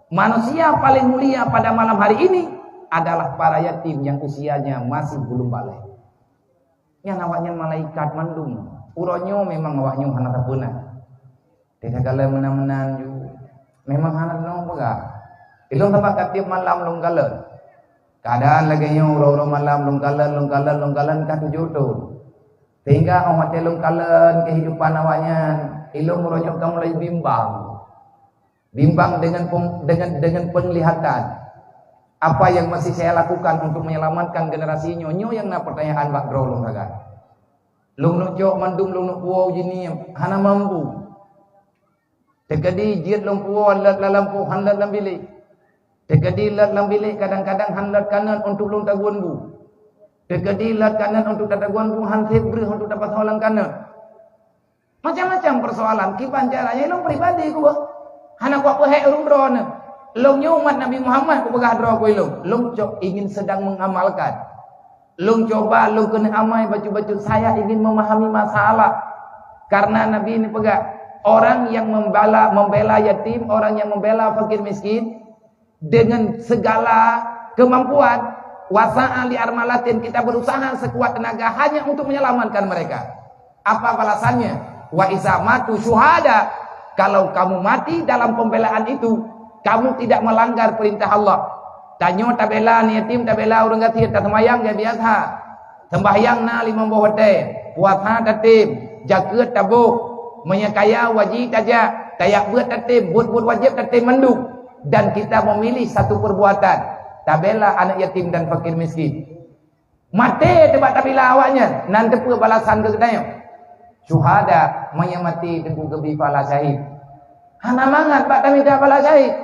Manusia paling mulia pada malam hari ini adalah para yatim yang usianya masih belum balik. Yang awaknya malaikat mandung. Uronyo memang awaknya hana tapuna. Tidak kala menang-menang ju. Memang hana nong pegah. Ilong tapak tiap malam long kalan. Keadaan lagi nyo uro malam long kalan katu jodoh. Sehingga awak telung kalan kehidupan awaknya ilong uronyo kamu mulai bimbang dengan penglihatan. Apa yang masih saya lakukan untuk menyelamatkan generasi nyo yang na pertanyaan bak bro long kagak. Long nuk jok mandum long nuk puau jini hana mampu. Tekadi jiat long puau lat lalam puau handat lam bilik. Tekadi lat lam bilik kadang-kadang handat kanan untuk long taguan bu. Tekadi lat kanan untuk taguan bu hantet beri untuk dapat holang kanan. Macam-macam persoalan kipan caranya long pribadi ku. Hana ku apa hek urung drone. Long umat Nabi Muhammad ku pegah dro ku long. Long cok ingin sedang mengamalkan. Long coba long kena amai baca-baca saya ingin memahami masalah. Karena Nabi ini pegah orang yang membela yatim, orang yang membela fakir miskin dengan segala kemampuan wasa'a li armalatin kita berusaha sekuat tenaga hanya untuk menyelamatkan mereka. Apa balasannya? Wa iza matu syuhada. Kalau kamu mati dalam pembelaan itu, kamu tidak melanggar perintah Allah. Tanyo tabela ni yatim tabela urang gatir tak semayang dia biasa. Sembahyang na 5 bohote, puasa tatim, jaket tabuk, menyakaya wajib aja, tayak buat tatim, buat wajib tatim menduk. Dan kita memilih satu perbuatan, tabela anak yatim dan fakir miskin. Mati tebak tabela awaknya, nanti apa balasan ke kita syuhada menyamati tengku gebi pala syahid. Hana mangat pak kami dah pala syahid.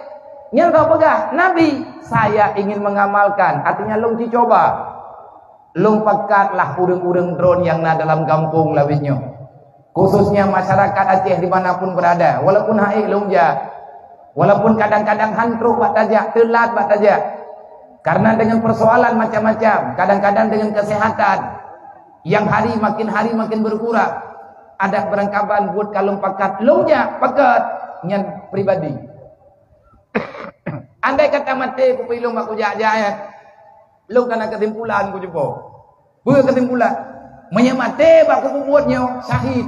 Yang kau pegah Nabi, saya ingin mengamalkan. Artinya long dicoba. Long pekatlah urang-urang drone yang na dalam kampung lawitnya. Khususnya masyarakat Aceh dimanapun berada. Walaupun haik long ja. Walaupun kadang-kadang hantruk pak tajak, telat pak tajak. Karena dengan persoalan macam-macam. Kadang-kadang dengan kesehatan. Yang hari makin berkurang. Ada perangkapan buat kalung pakat longnya pakat nyan pribadi. Andai kata mati ku pilih mak ujak-ujak long kana kesimpulan ku jumpa. Buat kesimpulan menyamate bak ku buatnya syahid.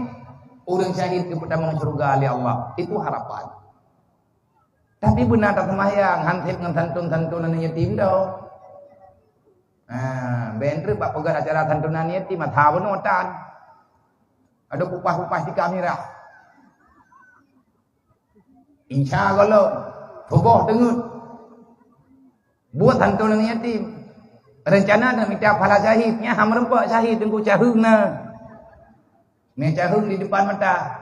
Orang syahid ke pertama surga oleh Allah. Itu harapan. Tapi benar tak semayang hantit dengan santun-santunan yatim dah. Bentre bak pegat acara santunan yatim mata benotan. Ada kupah-kupah di kamera. Insya Allah, tubuh dengut. Buat santunan yatim. Rencana nak minta pahala syahidnya, ham rempak syahid tengku cahung na. Ni cahung di depan mata.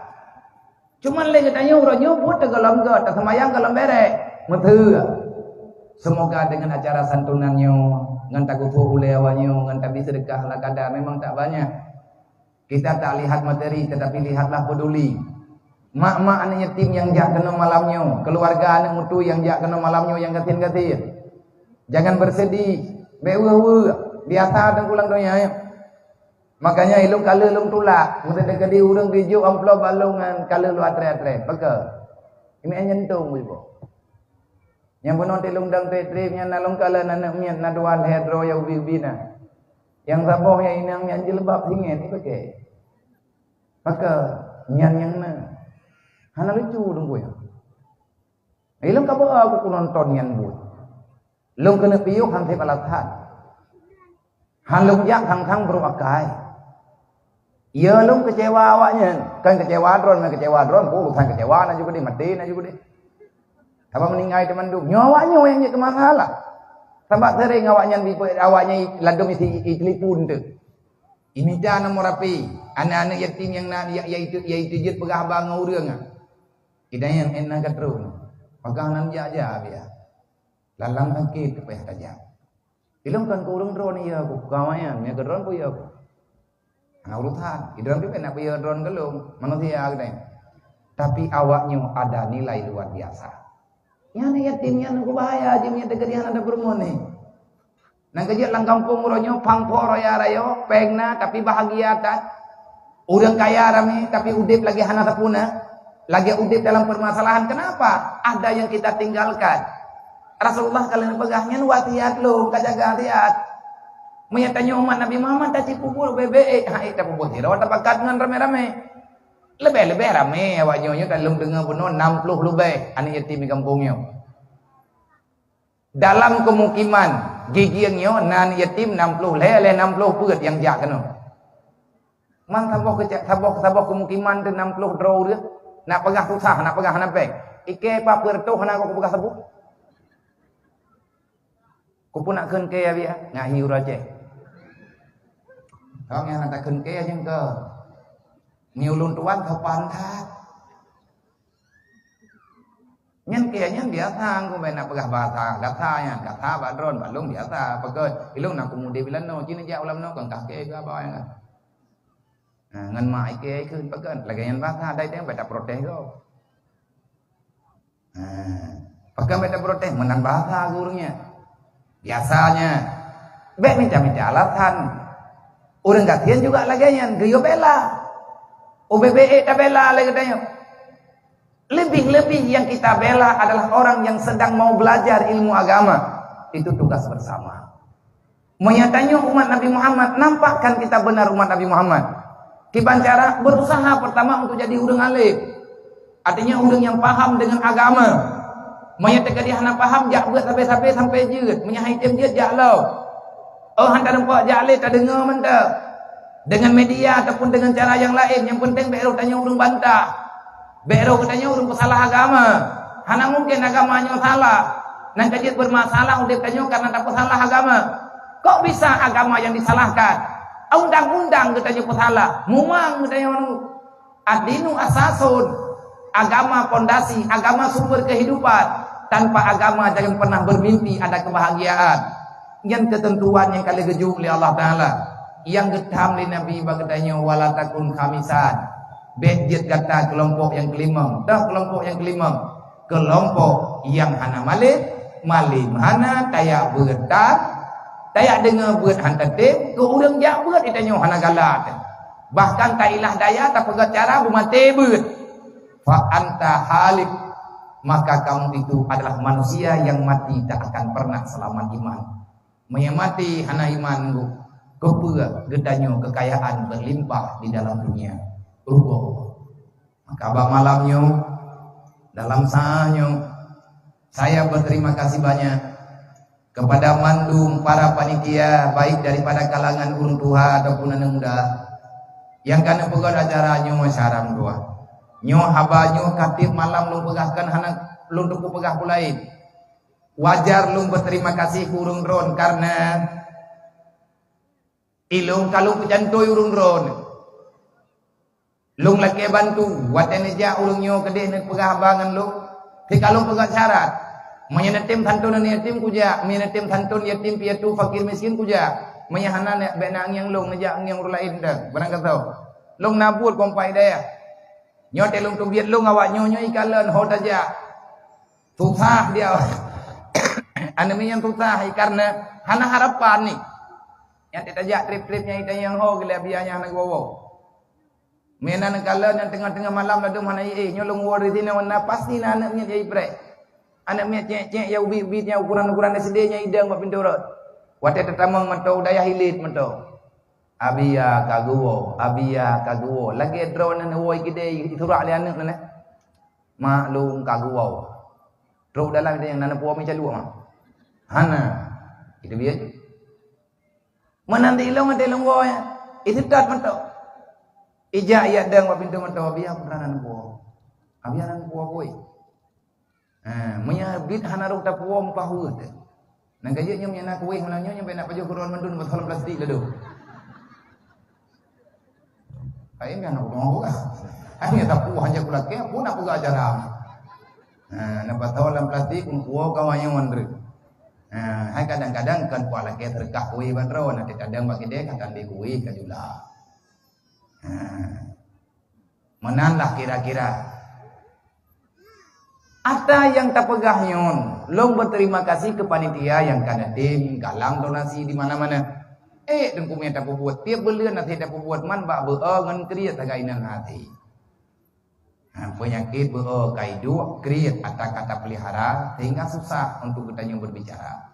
Cuman lagi tanya orangnya buat tegalam ke, tak semayang kalam berek. Meteu. Semoga dengan acara santunannya, ngan tak kufu oleh awaknya, ngan tak bisa sedekah lah kadar, memang tak banyak. Kita tak lihat materi tetapi lihatlah peduli. Mak-mak anak yatim yang jak kena malamnya, keluarga anak mutu yang jak kena malamnya yang gatin-gatin. Jangan bersedih, bewe-we, biasa dan pulang doanya. Makanya ilung kala ilung tulak, mesti dekadi urang dijuk amplop balungan kala lu atre-atre. Peka. Ini nyentung ibu. Yang benar ilung dang tre-trenya nalung kala nanak mian nadwal hedro ya ubi-ubina. Yang saboh yang inang yang jilbab singin itu ke. Maka nyan yang na. Hana lucu dong gue. Ilung kabar aku nonton nyan gue. Long kena piyuk hantai balatan. Halung jak hang beruakai. Ya lung kecewa awaknya. Kan kecewa drone pun bukan kecewa na juga dia mati na juga dia. Apa meninggal teman duk. Nyawanya yang jadi masalah. Sebab sering awaknya ladum isi telefon tu. Ini jangan nomor api. Anak-anak yatim yang nak iaitu jid pegah abang urang. Idayang enak katrun. Pegang nan aja dia. Lalang sakit payah tajam. Ilung kan kurung drone ya aku kawayan, nya drone pu ya aku. Nah urutan, drone tu nak punya drone gelung, manusia gede. Tapi awaknya ada nilai luar biasa. Yang yatimnya nunggu bahaya, jimnya tegerian ada berumur ni. Nang kejut lang kampung uronyo pangpo roya rayo, pegna tapi bahagia kan. Urang kaya rame tapi udip lagi hana tapuna. Lagi udip dalam permasalahan. Kenapa? Ada yang kita tinggalkan. Rasulullah kalian pegahnya wasiat lu, kajaga hatiat. Menyatanya umat Nabi Muhammad tak cipubul bebe, hai tak pubul hira tak pakat dengan rame-rame. Lebih rame awaknya dalam dengar bunuh 60 lebih anak yatim di kampungnya. Dalam kemukiman gigiangnya nan yatim 60 leh 60 perut yang jak kena. Man saboh kemukiman tu 60 draw dia. Nak pegah susah, nak pegah napek. Ike pa pertuh nak aku pegah sabu. Ku pun nak keun ke ya ngahi uraje. Kau yang nak keun ke jeung ke. Ni ulun tuan ke pantat. Nyen ke nyen biasa ku main nak pegah bahasa katanya, kata badron balung biasa pegeut. Ilung nak kumudi bilano cina ja ulam no kan kake ke apa yang. Ngan mai ke keun pegeut lagi yang bahasa dai teh beta protes go. Pakai beta protes menang bahasa gurunya. Biasanya minta alasan. Orang kasihan juga lagi yang geyo bela. UBBE tak bela lagi katanya. Lebih yang kita bela adalah orang yang sedang mau belajar ilmu agama. Itu tugas bersama. Menyatanya umat Nabi Muhammad, nampakkan kita benar umat Nabi Muhammad. Kiban cara berusaha pertama untuk jadi urang alim. Artinya urang yang paham dengan agama. Menyatakan dia nak faham jak buat sampai jeut, menyahai tem jeut jak lau. Oh hantar nampak jak le tak dengar mentah. Dengan media ataupun dengan cara yang lain, yang penting beru tanya urang bantah. Beru tanya urang pesalah agama. Hana mungkin agamanya salah. Nang kajit bermasalah udip tanya karena tak pesalah agama. Kok bisa agama yang disalahkan? Undang-undang katanya pesalah. Muang katanya adinu asasun. Agama pondasi, agama sumber kehidupan. Tanpa agama jangan pernah bermimpi ada kebahagiaan. Yang ketentuan yang kali gejuk oleh Allah Ta'ala. Yang getam oleh Nabi bagdanya wala takun khamisan. Bejit kata kelompok yang kelima. Dah kelompok yang kelima. Kelompok yang hana malim hana tayak bertan. Tayak dengar buat hantar tim. Ke urang jak buat ditanya hana galat. Bahkan tak ilah daya tak pegat cara bermati buat. Fa anta halik, maka kamu itu adalah manusia yang mati tak akan pernah selamat iman. Mati hana iman kepura gedanyo kekayaan berlimpah di dalam dunia. Maka malamnya dalam saanyo saya berterima kasih banyak kepada mandum para panitia baik daripada kalangan urang tua ataupun anak muda yang kana pegat acaranya masyaram dua. Nyo habanyo katib malam lu pegahkan hana lu tuku pegah pulain. Wajar lu berterima kasih urung drone karena ilung kalau pejantoy urung drone. Lung laki bantu watene ja urung nyo kedeh nek pegah bangan lu. Ti kalau pegah syarat. Menyenetim santun yatim kuja, menyenetim santun yatim piatu fakir miskin kuja. Menyahana nek benang yang lung nejak yang urlain dah. Barang kata. Lung nabur kompai daya. Nyote lung tu biat lung awak nyonya ikalan hot aja. Susah dia. Anemi yang susah karena hana harapan ni. Yang tidak trip-tripnya itu yang ho gila biaya nak bawa. Menan kalan yang tengah-tengah malam lalu mana nyolong war di sini warna pasti anaknya jadi brek. Anaknya cek-cek ya ubi-ubinya ukuran-ukuran SD-nya idang buat pintu rot. Wate tetamang mentau daya hilit mentau. Abiya kaguwo lagi drone na woi gede iturah le anak na maklum kaguwo drone dalam dia yang nana puami calu mah hana itu dia Menanti ilong boy. Itu tat mentok. Ija ya dang wa pintu mentok biar peranan bo. Abianan bo boy. Munya bit hanaruk ta po mpahut. Nang gaje nyom nyana kuih melanyo nyom nak pajo kuron mandun betul plastik ledo. Ai kan aku mau ka. Hanya tak puah hanya kulak ke pun aku ga ajaran. Nampak tahu dalam plastik puah kawannya mandre. Hai kadang-kadang kan puah laki terkah kuih bandro nanti kadang bagi dia kan di kuih kajula. Menanlah kira-kira ada yang tak pegah nyon, long berterima kasih ke panitia yang kada tim, galang donasi di mana-mana. Dan kumia tak buat tiap bulan nanti tak buat man bak ngan kriat tagainan hati. Penyakit kaidu kriat kata-kata pelihara sehingga susah untuk kita yang berbicara.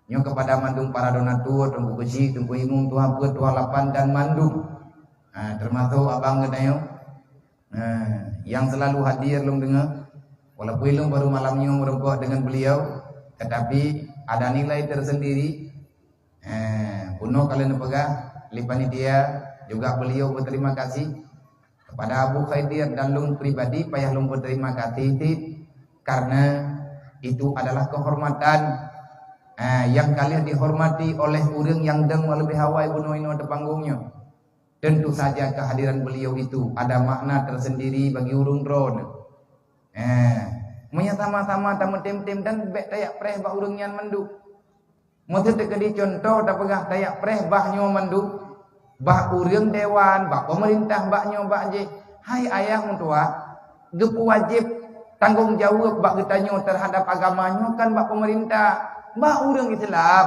Nyo kepada mandung para donatur, tunggu besi, tunggu imum, tuha put, tuha lapan dan mandung. Termasuk abang gedayo, yang selalu hadir long dengar. Walaupun ilmu baru malamnya merengkuh dengan beliau, tetapi ada nilai tersendiri. Puno kalian pegang, lipani dia juga beliau berterima kasih kepada Abu Khaidir dan lung pribadi, payah lung berterima kasih karena itu adalah kehormatan yang kalian dihormati oleh orang yang deng lebih hawai bunuh ini ada panggungnya. Tentu saja kehadiran beliau itu ada makna tersendiri bagi urung drone. Munya sama-sama tamu tim-tim dan bek tayak preh bah urang nyan mandu. Maksud tekedi contoh tak pegah tayak preh bah nyo mandu. Bah urang dewan, bah pemerintah bah nyo bah je. Hai ayah tua, gep wajib tanggung jawab bah kita nyo terhadap agamanya kan bah pemerintah, bah urang Islam.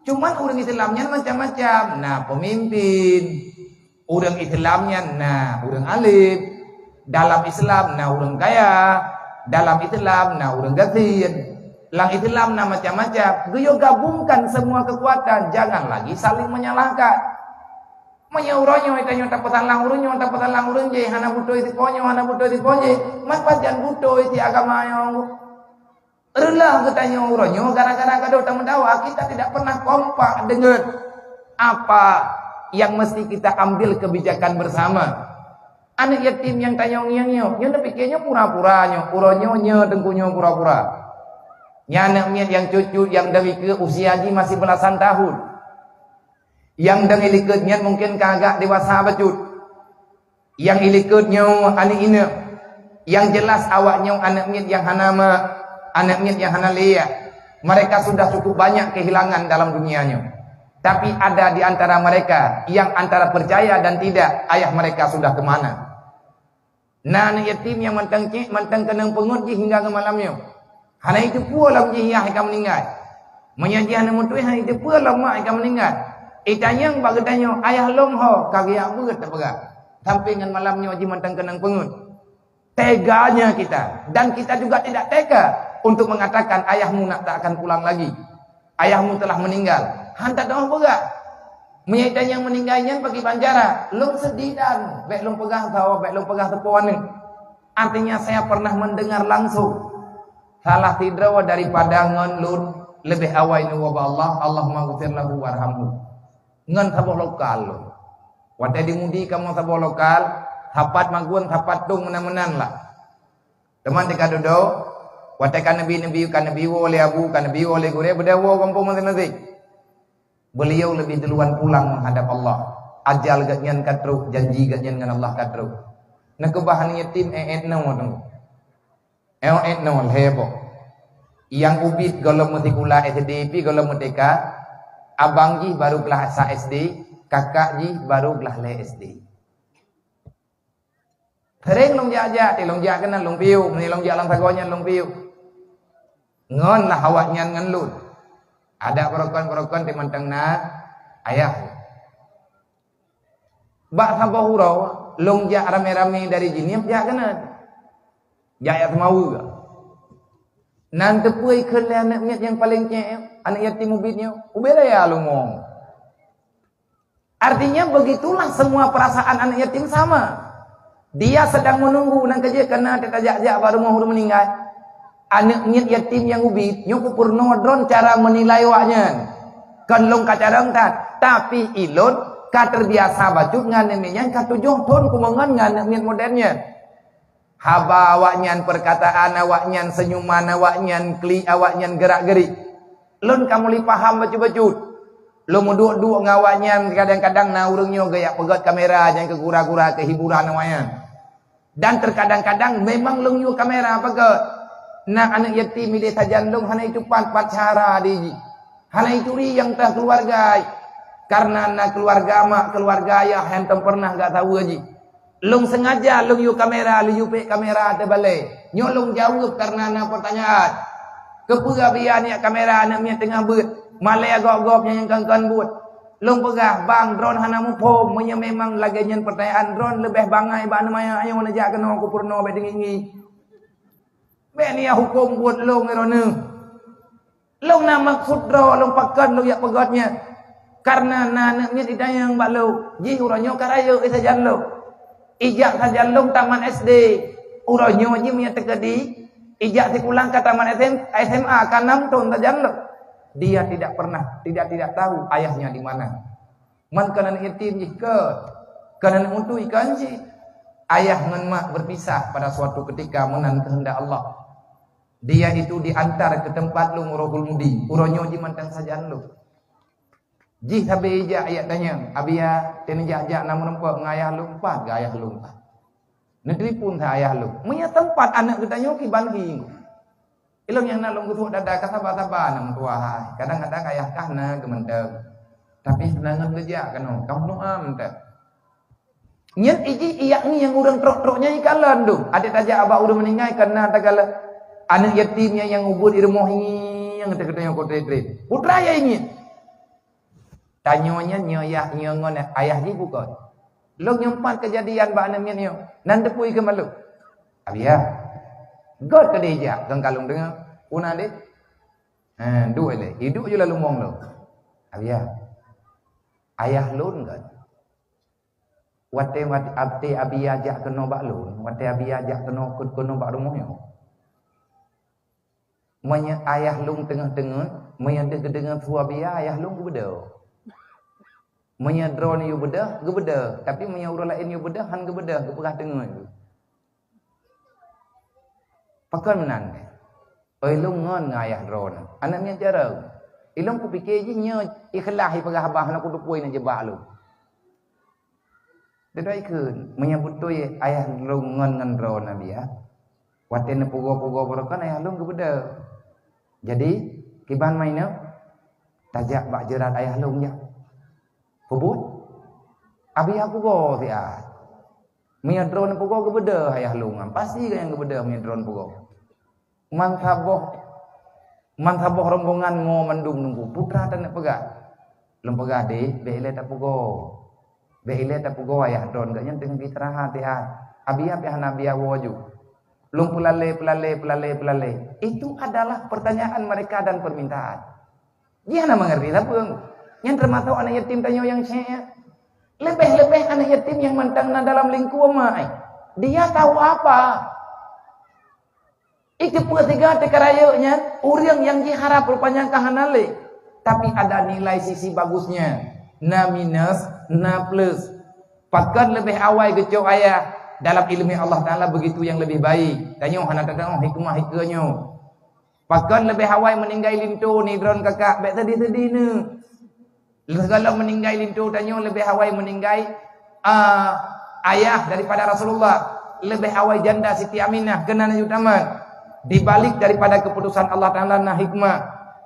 Cuman urang Islamnya macam-macam. Nah, pemimpin urang Islamnya nah urang alim. Dalam Islam na urang kaya, dalam Islam na urang gatin, lang Islam na macam-macam. Geyo gabungkan semua kekuatan, jangan lagi saling menyalahkan. Menyauronyo itanyo tapatan lang urunyo, tapatan lang urunje, hana buto iti ponyo, hana buto iti ponje, manfaatkan buto iti agama yo. Relah ketanyo uronyo, gara-gara kado tamu-dawa kita tidak pernah kompak dengan apa yang mesti kita ambil kebijakan bersama. Anak yatim yang tanyong nyo pikirnya pura-pura nyo, uronyo nyo tengkunyo pura-pura. Anak miat yang cucu yang dari ke usia haji masih belasan tahun. Yang dari ilikutnya mungkin kagak dewasa bacut. Yang ilikutnya anak ini, yang jelas awaknya anak miat yang hanama, anak miat yang hanalia. Mereka sudah cukup banyak kehilangan dalam dunianya. Tapi ada di antara mereka yang antara percaya dan tidak, ayah mereka sudah kemana? Nah, anak yatim yang mantang kenang pengut hingga ke malamnya. Hana itu pula ayah akan meninggal. Menyaji hana mutui hana itu pula mak akan meninggal. Itanyang bagetanya ayah longho kagak beut tak pegak. Sampai dengan malamnya wajib mantang kenang pengut. Teganya kita dan kita juga tidak tega untuk mengatakan ayahmu nak tak akan pulang lagi. Ayahmu telah meninggal. Hantar dah pegak. Menyaitan yang meninggalnya bagi banjara, lung sedih dan baik lung pegah tahu, baik lung pegah tepuan ni. Artinya saya pernah mendengar langsung salah tidrawa daripada ngon lun lebih awal ni wabah Allah, Allahumma ghfir lahu warhamhu. Ngon saboh lokal. Wate dimudi kamu saboh lokal, hapat maguan hapat tung menan-menan lah. Teman dekat dodo, wate kan nabi oleh abu, kan nabi oleh gure berdawa kampung masing-masing. Beliau lebih duluan pulang menghadap Allah. Ajal gatnyan katruk, janji gatnyan dengan Allah katruk. Nak kebahan yatim no hebo. Yang ubit kalau mutikula SDP kalau merdeka, abang ji baru kelas SD, kakak ji baru kelas SD. Sering long jaja, long jaja kena long piu, ni long jaja lang sagonya long piu. Ngon lah awaknya ngan lut. Ada perokon-perokon di mantang na ayah. Bak sabah hurau, longjak rame-rame dari jiniam jak kena. Jaya semau ke. Nanti pui ke anak miat yang paling cek, anak yatim ubitnya, ubela ya lumong. Artinya begitulah semua perasaan anak yatim sama. Dia sedang menunggu nang kerja karena tetajak-jak baru mau meninggal. Anak miat yatim yang ubit, nyuku purno dron cara menilai waknya. kan long kacarang tat tapi ilon ka terbiasa bacut ngan nemian ka 7 tahun kumongan ngan nemian modernnya haba awaknyan perkataan awaknyan senyuman awaknyan kli awaknyan gerak-gerik lon kamu li paham bacut-bacut lo muduk-duk ngawaknyan kadang-kadang na urangnya gaya pegat kamera jangan kegura-gura kehiburan awaknya dan terkadang-kadang memang long yu kamera apa ke nak anak yatim milih sajan long hana itu pat cara di hana itu yang tah keluarga karena anak keluarga mak keluarga ayah hantam pernah gak tahu aja long sengaja long yu kamera lu pe kamera terbalik nyolong jawab karena anak pertanyaan kepura biar ni kamera anaknya tengah ber malai agak-agaknya yang kan buat long pegah bang drone hana mupom punya memang lagi nyen pertanyaan drone lebih bangai ba namanya ayo najak kena aku purno be dengi be ni hukum buat long erone long na maksud drone long pakan long yak pegatnya karena nanaknya ditayang bak lo ji uranyo karaya sajan lo ijak sajan long taman SD uranyo ji punya tekedi ijak sikulang ke taman SMA kan 6 tahun sajan lo dia tidak pernah tidak tahu ayahnya di mana. Man kanan yatim jika kanan untuk ikan ji ayah dengan mak berpisah pada suatu ketika menan kehendak Allah. Dia itu diantar ke tempat lu Rohul Mudi. Uronyo ji mantang sajaan lu. Ji sabe ija ayat tanya, abia tenjak nama nempak ngayah lu 4, gayah lu 4. Negeri pun sa ayah lu. Punya tempat anak ketanya ki banhi. Ilong yang nak long kutuk dada sabar-sabar nang tua. Kadang-kadang ayah kahna gementeng. Tapi sebenarnya kerja kan kamu am tak. Nyet iji iyak ni yang urang trok-troknya ikalan tu. Ada tajak abah udah meninggal karena tagala anak yatimnya yang ubur di rumah ini yang kata-katanya kau trade. Putra ya ini. Tanyonya nyoyah nyongon ayah ji bukan. Long nyempat kejadian ba anaknya ni. Nan tepui ke malu. Abia. God ke dia kang kalung dengar una deh dua le hidup je lalu mong lo ayah lun kan wate abte abi ajak kena bak lun wate abi ajak kena bak rumahnya manya ayah lun tengah-tengah manya dengar suara biya ayah lun gebeda manya drone yu beda gebeda tapi manya urang lain yu beda han gebeda gepegah tengah itu pakai menan ni. Ilung ngon ngayah drone. Anaknya cara. Ilung ku fikir je nya ikhlas pegah abah nak dupui nan jebak lu. Dedai keun menyambut tu ayah lung ngon ngan drone nabi ya. Waten pugo-pugo borokan ayah lung gebeda. Jadi kiban mainnya tajak bak jerat ayah lung ya. Pebut. Abi aku go sia. Mia drone pugo gebeda ayah lungan pasti yang gebeda mia drone pugo man saboh rombongan ngo mandung nunggu putra tan nak pegah lem pegah de beile tak pugo ayah drone gak nyenteng istirahat ya abia hanabiya waju lum pelale itu adalah pertanyaan mereka dan permintaan dia nak mengerti apa yang termasuk anak yatim tanya yang saya lebih-lebih anak yatim yang mentang dalam lingkungan dia tahu apa itu pertiga tekarayanya orang yang diharap rupanya kahanale tapi ada nilai sisi bagusnya na minus na plus pakat lebih awal kecok ayah dalam ilmu Allah Ta'ala begitu yang lebih baik tanya hana tentang hikmah-hikmahnya pakat lebih awal meninggal lintu ni drone kakak baik sedih-sedih ni segala meninggal itu tanya lebih awal meninggal ayah daripada Rasulullah lebih awal janda Siti Aminah kenana utama dibalik daripada keputusan Allah Ta'ala na hikmah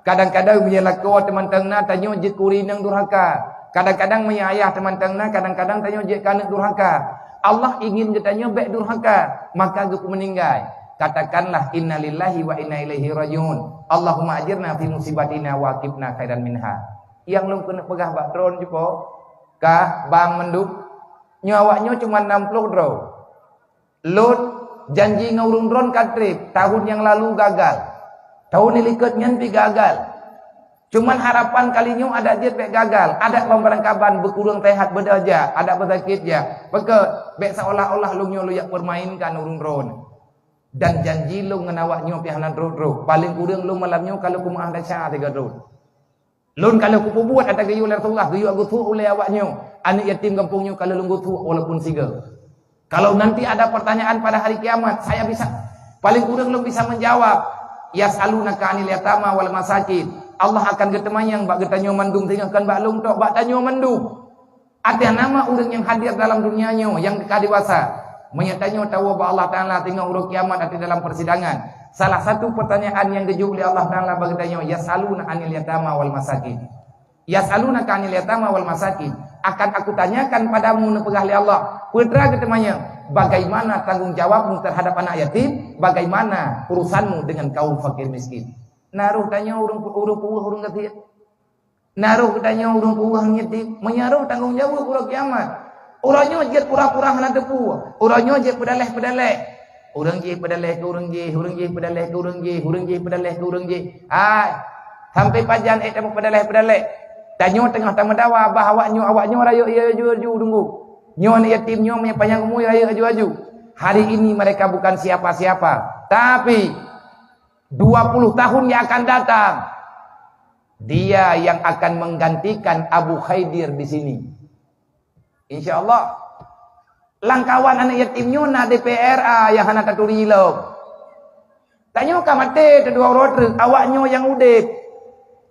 kadang-kadang punya lakau teman-teman tanya jit kuri nang durhaka kadang-kadang punya ayah teman-teman kadang-kadang tanya jit kanak durhaka Allah ingin katanya baik durhaka maka gup meninggal katakanlah innalillahi wa inna ilaihi rajiun Allahumma ajirna fi musibatina wa aqibna khairan minha yang lu kena pegah bak drone juga kah bang menduk nyawaknya cuma 60 drone load janji ngurung drone katrip tahun yang lalu gagal tahun ini nyanti gagal cuman harapan kalinya ada jet bek gagal ada pemberangkapan berkurang sehat berdaja ada bersakit ya peke bek seolah-olah lu yak permainkan urung drone dan janji lu ngenawaknya pihanan drone paling kurang lu malamnya kalau kumah ada 3 drone Lun kalau ku buat ada gayu oleh Rasulullah, gayu aku tu oleh awaknya. Anak yatim kampungnya kalau lunggu tu walaupun siga. Kalau nanti ada pertanyaan pada hari kiamat, saya bisa paling kurang lu bisa menjawab. Yas'alunaka 'anil yatama wal masakin. Allah akan getemayang bak getanyo mandung tinggalkan bak lung tok bak tanyo mandung. Ada nama orang yang hadir dalam dunianya yang dekat dewasa. Menyatanya tahu bahwa Allah Ta'ala tinggal urut kiamat ada dalam persidangan. Salah satu pertanyaan yang dijual oleh Allah Ta'ala bagi tanya, yas'aluna 'anil yatama wal masakin. Yas'aluna 'anil yatama wal masakin. Akan aku tanyakan padamu nepegah oleh Allah. Putra ketemanya, bagaimana tanggung jawabmu terhadap anak yatim? Bagaimana urusanmu dengan kaum fakir miskin? Naruh tanya urung ketiak. Naruh tanya urung puah yatim. Menyaruh tanggung jawab urut kiamat. Orangnya jet pura-pura hana depu. Orangnya jet pedaleh-pedaleh. Orang je pedaleh ke orang je, orang je pedaleh ke orang je, orang je pedaleh ke orang je. Sampai pajan tak pedaleh-pedaleh. Tanya tengah tamu dawa abah awaknya raya aju-aju tunggu. Nyo anak yatim nyo punya panjang umur raya aju-aju. Hari ini mereka bukan siapa-siapa, tapi 20 tahun yang akan datang dia yang akan menggantikan Abu Khaidir di sini. Insyaallah. Langkawan anak yatimnya na DPRA yang hana taturi lo. Tanya kamate kedua orang awaknya yang udip.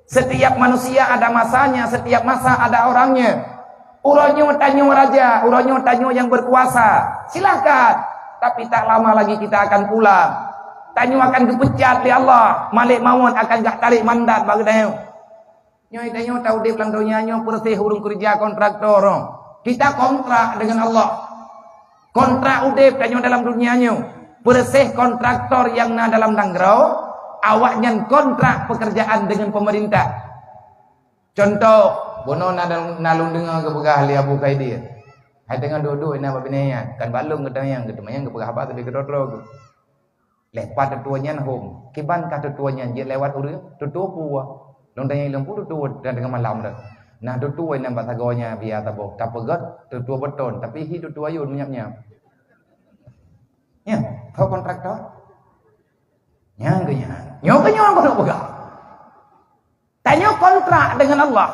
Setiap manusia ada masanya, setiap masa ada orangnya. Orangnya tanya raja, orangnya tanya yang berkuasa. Silakan. Tapi tak lama lagi kita akan pulang. Tanya akan dipecat oleh Allah. Malik mawon akan gak tarik mandat bagi tanya. Nyoy tanya tahu dia pulang dunia nyo persih urung kerja kontraktor. Kita kontrak dengan Allah. Kontrak udep tanya dalam dunianya. Bersih kontraktor yang na dalam dangrau. Awaknya kontrak pekerjaan dengan pemerintah. Contoh. Bono nalung dengar kebegah li Abu Khaidir. Hai tengah duduk ina babinaya. Kan balung ketayang kebegah apa tapi kedotro. Lepas tetuanya home. Kiban kata tetuanya je lewat urang. Tetua puah. Long tanya ilang pun tetua dan dengan malam dah. Nah tetua yang batagonya biar tabok. Tak pegat tetua beton. Tapi hi tetua yun nyap-nyap. Ya, kau kontraktor? Nyang ke nyang. Nyong ke nyong kau nak pegang. Tanya kontrak dengan Allah.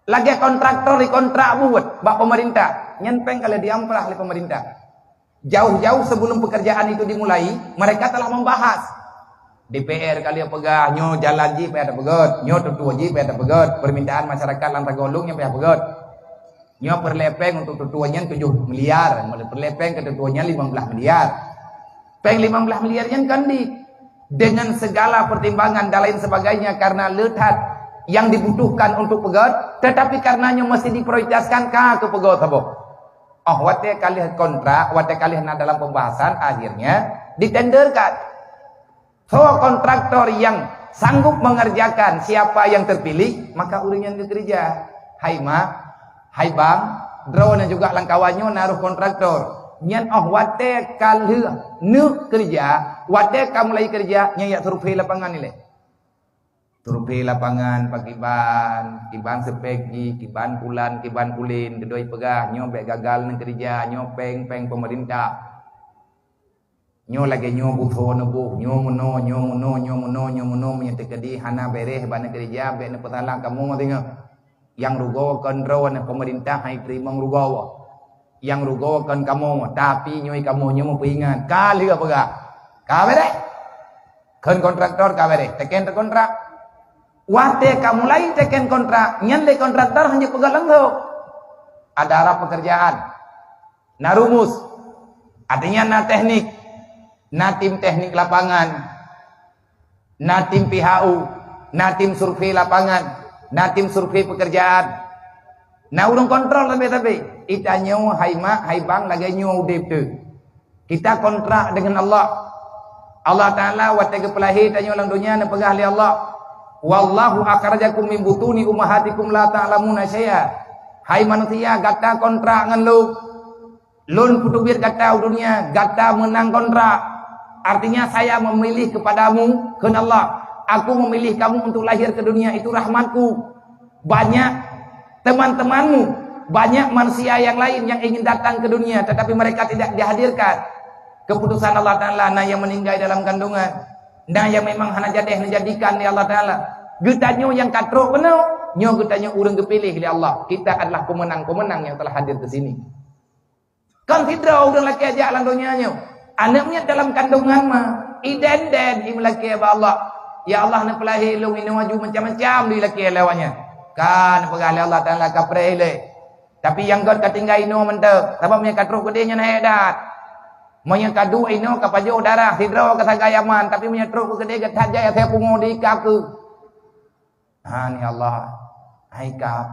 Lagi kontraktor di kontrak buat bak pemerintah. Nyempeng kalau diamplah oleh pemerintah. Jauh-jauh sebelum pekerjaan itu dimulai, mereka telah membahas. DPR kali pegang, nyo jalan ji payah pegot, nyo tetua ji payah pegot, permintaan masyarakat lantai golong yang payah pegot. Nyo perlepeng untuk tetuanya 7 miliar, perlepeng ke tetuanya 15 miliar. Peng 15 miliar yang kandi dengan segala pertimbangan dan lain sebagainya karena letat yang dibutuhkan untuk pegot, tetapi karenanya mesti diprioritaskan ke pegot sabok. Oh, wate kali kontrak, wate kali dalam pembahasan akhirnya ditenderkan. So kontraktor yang sanggup mengerjakan siapa yang terpilih, maka urang yang bekerja. Hai mak, hai bang, drone juga langkawannya naruh kontraktor. Nyan wate kali nu kerja, wate kamu lagi kerja, nyanyi survei lapangan ni le. Survei lapangan kiban sepegi, kiban pulan, kiban pulin, kedoi pegah, nyobek gagal nang kerja, nyopeng pemerintah. Nyo lagi nyo butuh nebu, nyo mono menyete kedi hana bereh bana kerja, be ne petala kamu tengok. Yang rugo kontrol ne pemerintah hai terima rugo. Yang rugo kan kamu, tapi nyoi kamu nyo peingat kali apa gak? Ka bereh. Kan kontraktor ka bereh, teken kontrak. Wate kamu lain teken kontrak, nyan le kontraktor hanya pegalang tu. Ada arah pekerjaan. Na rumus. Artinya na teknik. Na tim teknik lapangan. Na tim PHU, na tim survei lapangan, na tim survei pekerjaan. Na urung kontrol tapi itanyo hai mak, hai bang lagi nyo udip tu. Kita kontrak dengan Allah. Allah Taala wate kepelahi tanyo lang dunia na pegah li Allah. Wallahu akhrajakum min butuni ummahatikum la ta'lamuna syai'a. Hai manusia, gata kontrak ngan lu. Lun putubir gata dunia, gata menang kontrak. Artinya saya memilih kepadamu kepada Allah. Aku memilih kamu untuk lahir ke dunia, itu rahmatku. Banyak teman-temanmu, banyak manusia yang lain yang ingin datang ke dunia tetapi mereka tidak dihadirkan. Keputusan Allah Ta'ala, nah yang meninggal dalam kandungan, nah yang memang hanya jadeh menjadikan ya Allah Ta'ala. Getanyo yang katrok benar. Nyo getanyo orang kepilih oleh Allah. Kita adalah pemenang-pemenang yang telah hadir ke sini. Consider orang laki ajak dalam dunianya. Anaknya dalam kandungan mah. Iden-den im laki Allah. Ya Allah nak pelahir lu ini maju macam-macam di laki lawannya. Kan pegali Allah Taala kaprele. Tapi yang God katinggal ino mentek. Sebab punya katrok gedenya naik dat. Monya kadu ino kapajo darah hidro ka sagayaman tapi punya truk gede gat jaya saya pungo di kaku. Ni Allah. Hai kap.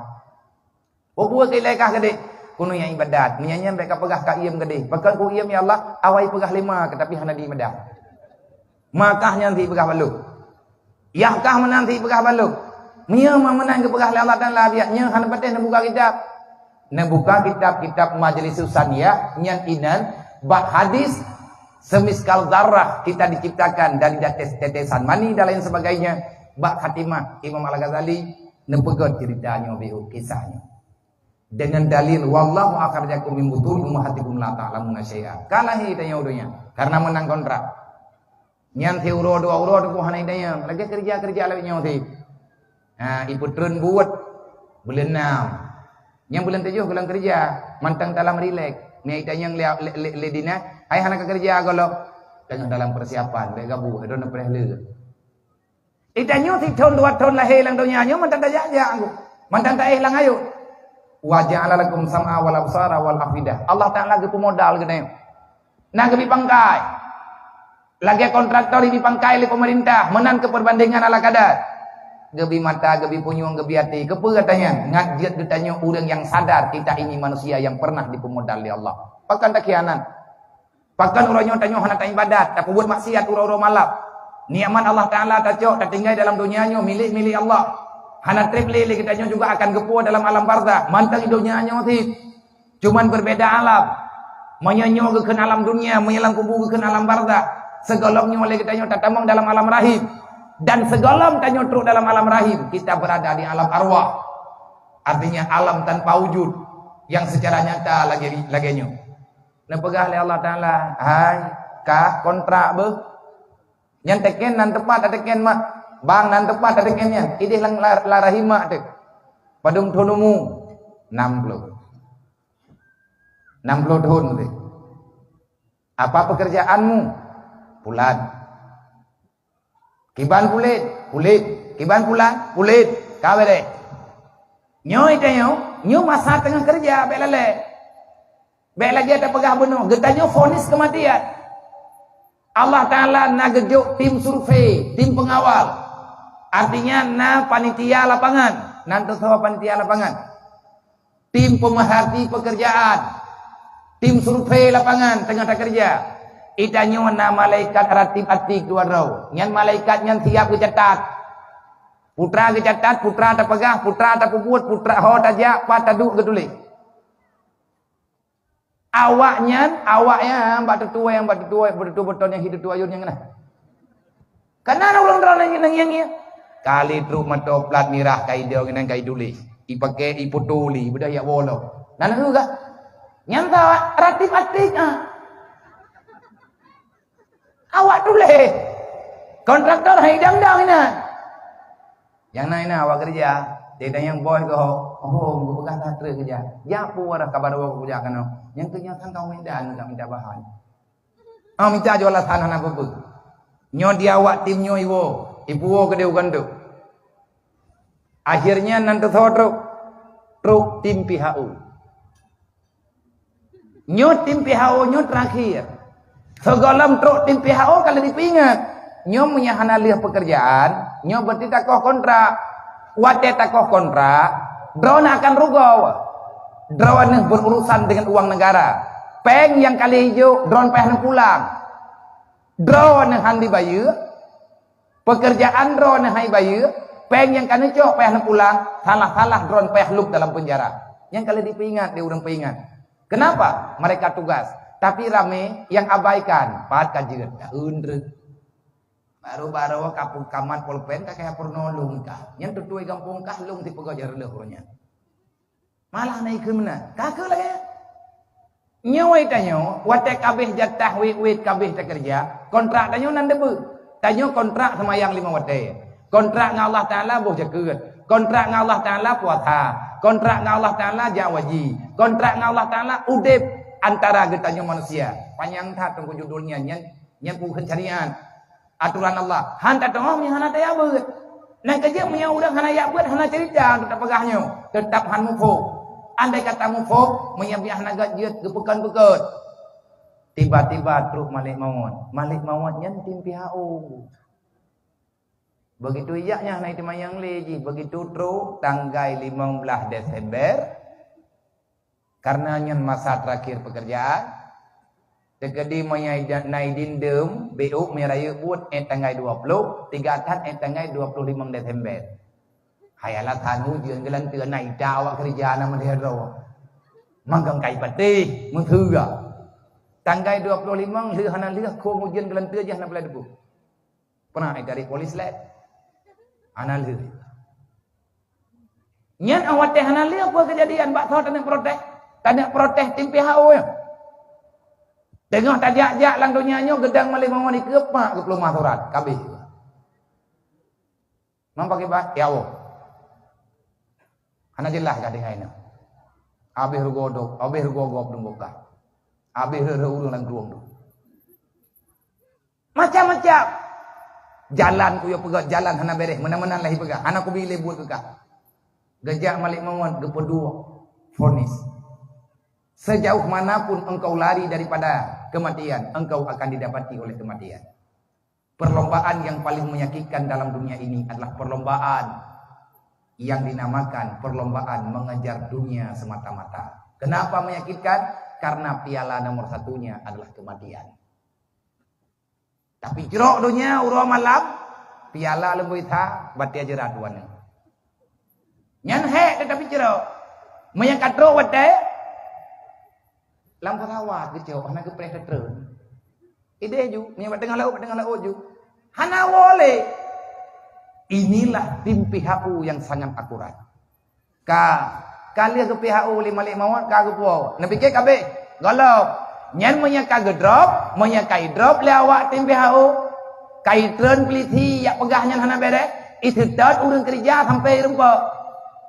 Buat ilekah gede. Kuno yang ibadat. Nianya mereka pegah ka iem gede. Pakan ku iem ya Allah, awai pegah 5 tapi hana di medah. Makahnya nanti pegah baluk. Yahkah menanti pegah baluk. Mia menang ke pegah Allah dan labiatnya hana patih nak buka kitab. Nak buka kitab-kitab Majlis Susaniyah nyan inan bab hadis semiskal darah kita diciptakan dari tetesan mani dan lain sebagainya. Bak khatimah Imam Al-Ghazali nempegot ceritanya bihu kisahnya dengan dalil wallahu akhrajakum min butun ummahatikum la ta'lamuna syai'a. Kalah hitanya udunya karena menang kontrak. Nyan si uro dua uro tu hanai daya lagi kerja lagi nyosi. Ibu trun buat bulan 6. Yang bulan 7 bulan kerja mantang dalam relax. Ni itanya yang ledina ai hana kerja kalau tengah dalam persiapan baik gabu don preh. Itanyo si tahun 2 tahun lahir lang dunia nyo mantan daya aku. Mantan tak lang ayo. Wa ja'ala lakum sam'a wal absara wal afidah. Allah Taala ge pemodal gede. Nah ge pangkai. Lagi kontraktor di pangkai oleh pemerintah menang ke perbandingan ala kadar. Gebi mata, gebi punyung, gebi hati. Kepe katanya ngajit getanyo orang yang sadar kita ini manusia yang pernah dipemodal oleh Allah. Pakan tak khianat. Pakan uranyo tanyo hana ta ibadat, tak buat maksiat uro-uro malap. Nikmat Allah Ta'ala tak tinggal dalam dunianya milik Allah. Hana trip lele kita juga akan gepo dalam alam barzah. Mantang hidupnya sih. Cuman berbeda alam. Menyanyo ke alam dunia, menyelang kubu ke alam barzah. Segolongnya oleh kita tatamong dalam alam rahim. Dan segolong tanyo truk dalam alam rahim. Kita berada di alam arwah. Artinya alam tanpa wujud. Yang secara nyata lagi-laginya. Nepegah oleh Allah Ta'ala. Hai, kah kontrak be? Yang teken nan tepat teken mak bang nan tepat tekennya idih lang larahima tu padung tonumu 60 tahun tu. Apa pekerjaanmu? Pulan. Kiban kulit kiban pulan kulit kawe deh nyo nyo masa tengah kerja belale lagi ada pegah benuh getanyo vonis kematian. Allah Ta'ala nak gejuk tim survei, tim pengawal. Artinya na panitia lapangan. Nanti sahabat panitia lapangan. Tim pemerhati pekerjaan. Tim survei lapangan tengah tak kerja. Itanyo na malaikat ratib atik dua rau. Nyan malaikat nyan siap kecatat. Putra kecatat, putra tak pegah, putra tak puput, putra ho tajak, pataduk ketulis. Awaknya mbak tetua betul yang hidup tua yun yang mana? Karena ulang tahun yang kali truk matoplat mirah kai dia dengan kai tulis. Ipakai iputuli budaya wolo. Nana juga nyanta ratif atik awak tulis. Kontraktor hai dang-dang ini. Yang naik awak kerja. Dia yang boy ke gue pegang tatra kerja. Ya puara kabar aku kerja kan. Yang kenyataan kau minta bahan. Minta jualan tanah nak bubuk. Nyo dia awak tim nyo ibu ke dia tu. Akhirnya nanti truk tim PHU. Nyo tim PHU nyo terakhir. Segalam truk tim PHU kalau dipingat. Nyo punya hanalih pekerjaan. Nyo berarti takoh kontrak. Wate takoh kontrak, drone akan rugau. Drone berurusan dengan uang negara. Peng yang kali hijau, drone peh pulang. Drone yang dibayar, pekerjaan drone yang dibayar, peng yang kali hijau peh pulang, salah drone peh luk dalam penjara. Yang kali dipingat, dia orang pingat. Kenapa? Mereka tugas. Tapi rame yang abaikan, pat kajian, undre. Baru-baru kapung kaman polpen kakek purnolong kah. Yang tutuai kampung kah lung tipe gajar lehurnya. Malah naik ke mana? Kakek lagi. Nyawa itanyo, watek kabeh jatah wit kabeh tak kerja. Kontrak tanyo nan debu. Tanyo kontrak sama yang 5 watek. Kontrak dengan Allah Ta'ala boh jagat. Kontrak dengan Allah Ta'ala puasa. Kontrak dengan Allah Ta'ala jawaji. Kontrak dengan Allah Ta'ala udip antara getanya manusia. Panjang tak tunggu judulnya. Yang bukan syariat. Aturan Allah. Han tak tahu yang hana tak buat. Nah kerja punya orang hana ya buat hana cerita tetap pegahnya. Tetap han mufuk. Andai kata mufuk menyabiah naga jet kepekan-pekan. Tiba-tiba truk Malik Maut. Malik Maut yang tim PHO. Begitu iaknya naik temayang leji. Begitu truk tanggal 15 Desember. Karena nyen masa terakhir pekerjaan. Tegedi mayai naik dindem. BU meraya buat tanggal 20. 3 tan tanggal 25 Desember. Hayalah tanu jian gelan tua naik jawab kerja nama dia rawa. Manggang kai pati. Mengthura. Tanggal 25 lih hana lih ko ujian gelan tua jah nak belai debu. Pernah dari polis leh. Hana lih. Nyan awat teh hana lih apa kejadian bak thau tak protes. Tak protes tim PHO ya. Tengok tak jak lang dunia nyo gedang Malik Maut ni kepak ke pelumah surat kabeh. Mam pakai bah ya Allah. Hana jelas gading aina. Abih rugodok, abih rugogop dum buka. Abih urang lang ruang tu. Macam-macam. Jalan ku yo pegat jalan hana beres, menan-menan lahi pegat. Hana ku bilih buat pegat. Gejak Malik Maut gepedua vonis. Sejauh manapun engkau lari daripada kematian, engkau akan didapati oleh kematian. Perlombaan yang paling menyakitkan dalam dunia ini adalah perlombaan yang dinamakan perlombaan mengejar dunia semata-mata. Kenapa menyakitkan? Karena piala nomor satunya adalah kematian. Tapi jerok dunia urang malam, piala lebih tha batia jerat wana. Nyan hek tetapi jerok. Menyangkat ro wate lampu rawat kecil, hana ke preh terun. Ide ju, ni buat tengah laut ju. Hana boleh. Inilah tim PHU yang sangat akurat. Kali ke PHU li Malik Maut ka ke puau. Nabi ke kabeh. Galau. Nyan monya ka drop, monya kai drop le awak tim PHU. Kai tren peliti yak pegahnya hana beres. Itu tat urang kerja sampai rempa.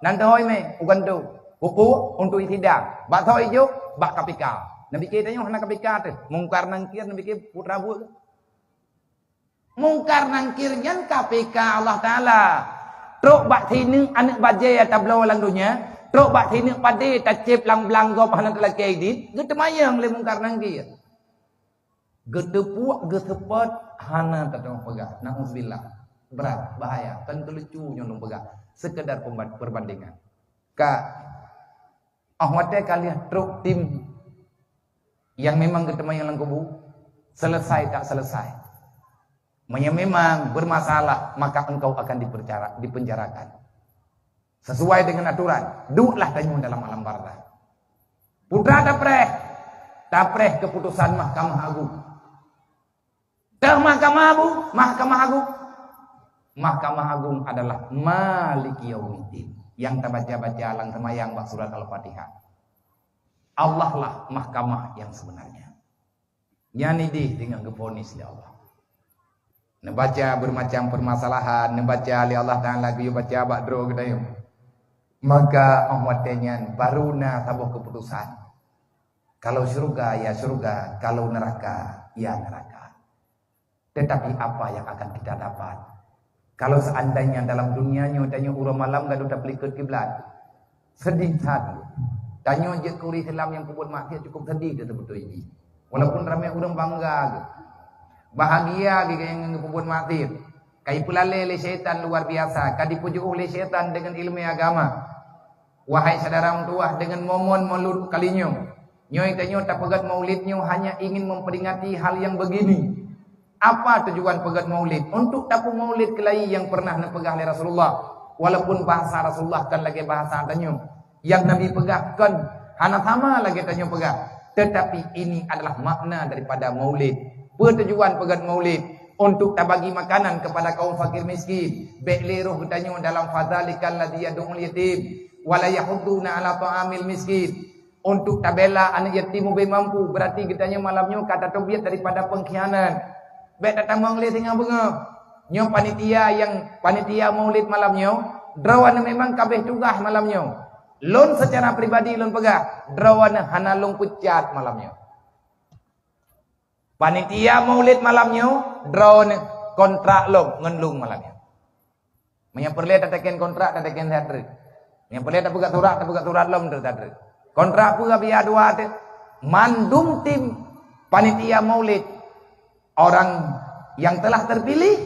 Nanti hoi me, ugan tu. Buku untuk sidang. Bak thoi ju, bak KPK. Nabi ke tanya hana KPK tu. Mungkar nangkir nabi ke putra buat. Mungkar nangkirnya KPK Allah Ta'ala. Truk bak sini anak bajai tablo lang dunia. Truk bak sini pade tacip lang belanggo pahanan telaki edit. Gede mayang le mungkar nangkir. Gede puak gede pot hana tatang pegah. Na'udzubillah. Berat, bahaya. Kan kelucu nyolong pegah. Sekedar perbandingan. Ahwate kalian truk tim yang memang gede mayang lang kubu. Selesai tak selesai. Memang bermasalah, maka engkau akan dipenjarakan. Sesuai dengan aturan. Duduklah tanyu dalam alam barzah. Putra tapreh keputusan Mahkamah Agung. Mahkamah Agung. Mahkamah Agung adalah Maliki Yaumiddin. Yang terbaca-baca lang semayang bak surat Al-Fatihah. Allah lah mahkamah yang sebenarnya. Nyanidi dengan keponis ya Allah. Membaca bermacam permasalahan, membaca li Allah Ta'ala ku baca bakdro kedayu. Maka ahwatnya baruna sabuh keputusan. Kalau surga ya surga, kalau neraka ya neraka. Tetapi apa yang akan kita dapat? Kalau seandainya dalam dunianya tanya urang malam gak ada pelikut kiblat. Sedih satu. Tanya je kuri Islam yang kubut maksiat cukup sedih dia betul ini. Walaupun ramai orang bangga gitu. Bahagia gitu yang berbuat maksiat. Kai pelale oleh syaitan luar biasa. Kai dipujuk oleh syaitan dengan ilmu agama. Wahai saudara tua dengan momon maulud kalinya. Nyoy tanyo tak pegat maulidnya hanya ingin memperingati hal yang begini. Apa tujuan pegat maulid? Untuk tapu maulid kelai yang pernah nepegah oleh Rasulullah. Walaupun bahasa Rasulullah kan lagi bahasa tanyo. Yang Nabi pegahkan hana sama lagi tanyo pegah. Tetapi ini adalah makna daripada maulid. Bertujuan pegat maulid untuk tak bagi makanan kepada kaum fakir miskin. Bekliruh katanya dalam fadzalikal ladzi yad'ul yatim wala yahudduna ala ta'amil miskin. Untuk tak bela anak yatim be mampu, berarti katanya malamnya kata tobiat daripada pengkhianat. Bek datang menglih tengah bunga. Nyo panitia maulid malam nyo, drawan memang kabeh tugas malam nyo. Lon secara pribadi lon pegah, drawan hana long pecat malam nyo. Panitia maulid malam nyo, drawan kontrak long ngenlung malam nyo. Menya perle tataken kontrak tataken sadre. Menya perle tak buka surat lom sadre. Kontrak pura biar dua te. Mandum tim panitia maulid orang yang telah terpilih,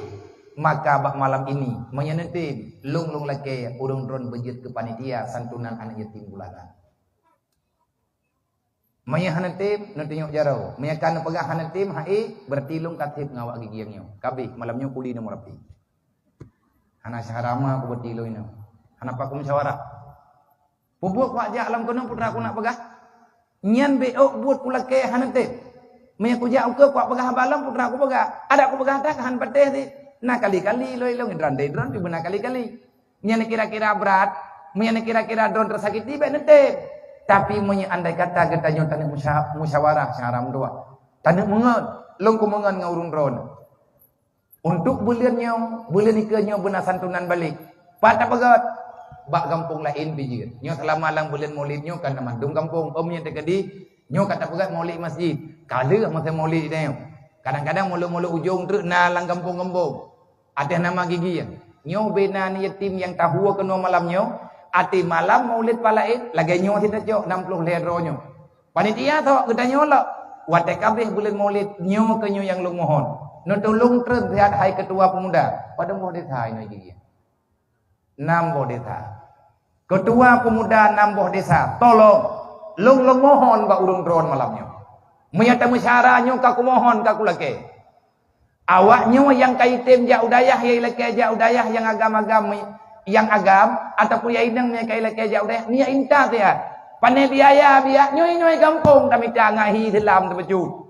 maka bak malam ini menyenentin lung laki urung dron bejit ke panitia santunan anak yatim bulanan. Menyenentin nanti nyok jarau, menyekan pegah hanetim hai berarti lung katip ngawak gigi yang kabeh malam nyo kuli nomor api. Hana syaharama ku berti lo ino. Hana pak musyawarah. Pubuk wak jak alam kono putra aku nak pegah. Nyan beok buat pula ke hanetim. Menyeku jak uke kuak pegah balam putra aku pegah. Ada aku pegah tak han pateh ti. Nah kali-kali lo ngedron dron benar kali-kali. Nyane kira-kira berat, nyane kira-kira dron tersakiti be nete. Tapi menye andai kata kita nyon tane musyawarah syaram doa. Tane mengen, long ku mengen ngaurun dron. Untuk bulan ikannya benar santunan balik. Pada pegat bak kampung lain biji. Nyo selama lang bulan maulid nyo kan mandung kampung omnya tekadi. Nyo kata pegat maulid masjid. Kala masa maulid dia. Kadang-kadang mulu-mulu ujung terus nalang kampung-kampung. Ada nama gigi ya. Nyo bina ni yatim yang tahu kena malam nyo. Ati malam maulid palain. Lagi nyo kita cok 60 lero nyo. Panitia tau kita nyo lah. Watek kabeh bulan maulid nyo ke nyo yang lu mohon. No tolong terus lihat hai ketua pemuda. Pada mau desa ini gigi. Namboh desa. Ketua pemuda namboh desa. Tolong. Lung mohon bak urung drone malam nyo. Menyata musyawarah nyo kaku mohon kaku laki. Awak nyo yang kaitim jak udayah yang laki jak udayah yang agam-agam yang agam ataupun yang inang yang kai laki jak udayah ni inta dia. Pandai biaya nyo kampung kami tangahi dalam terpecut.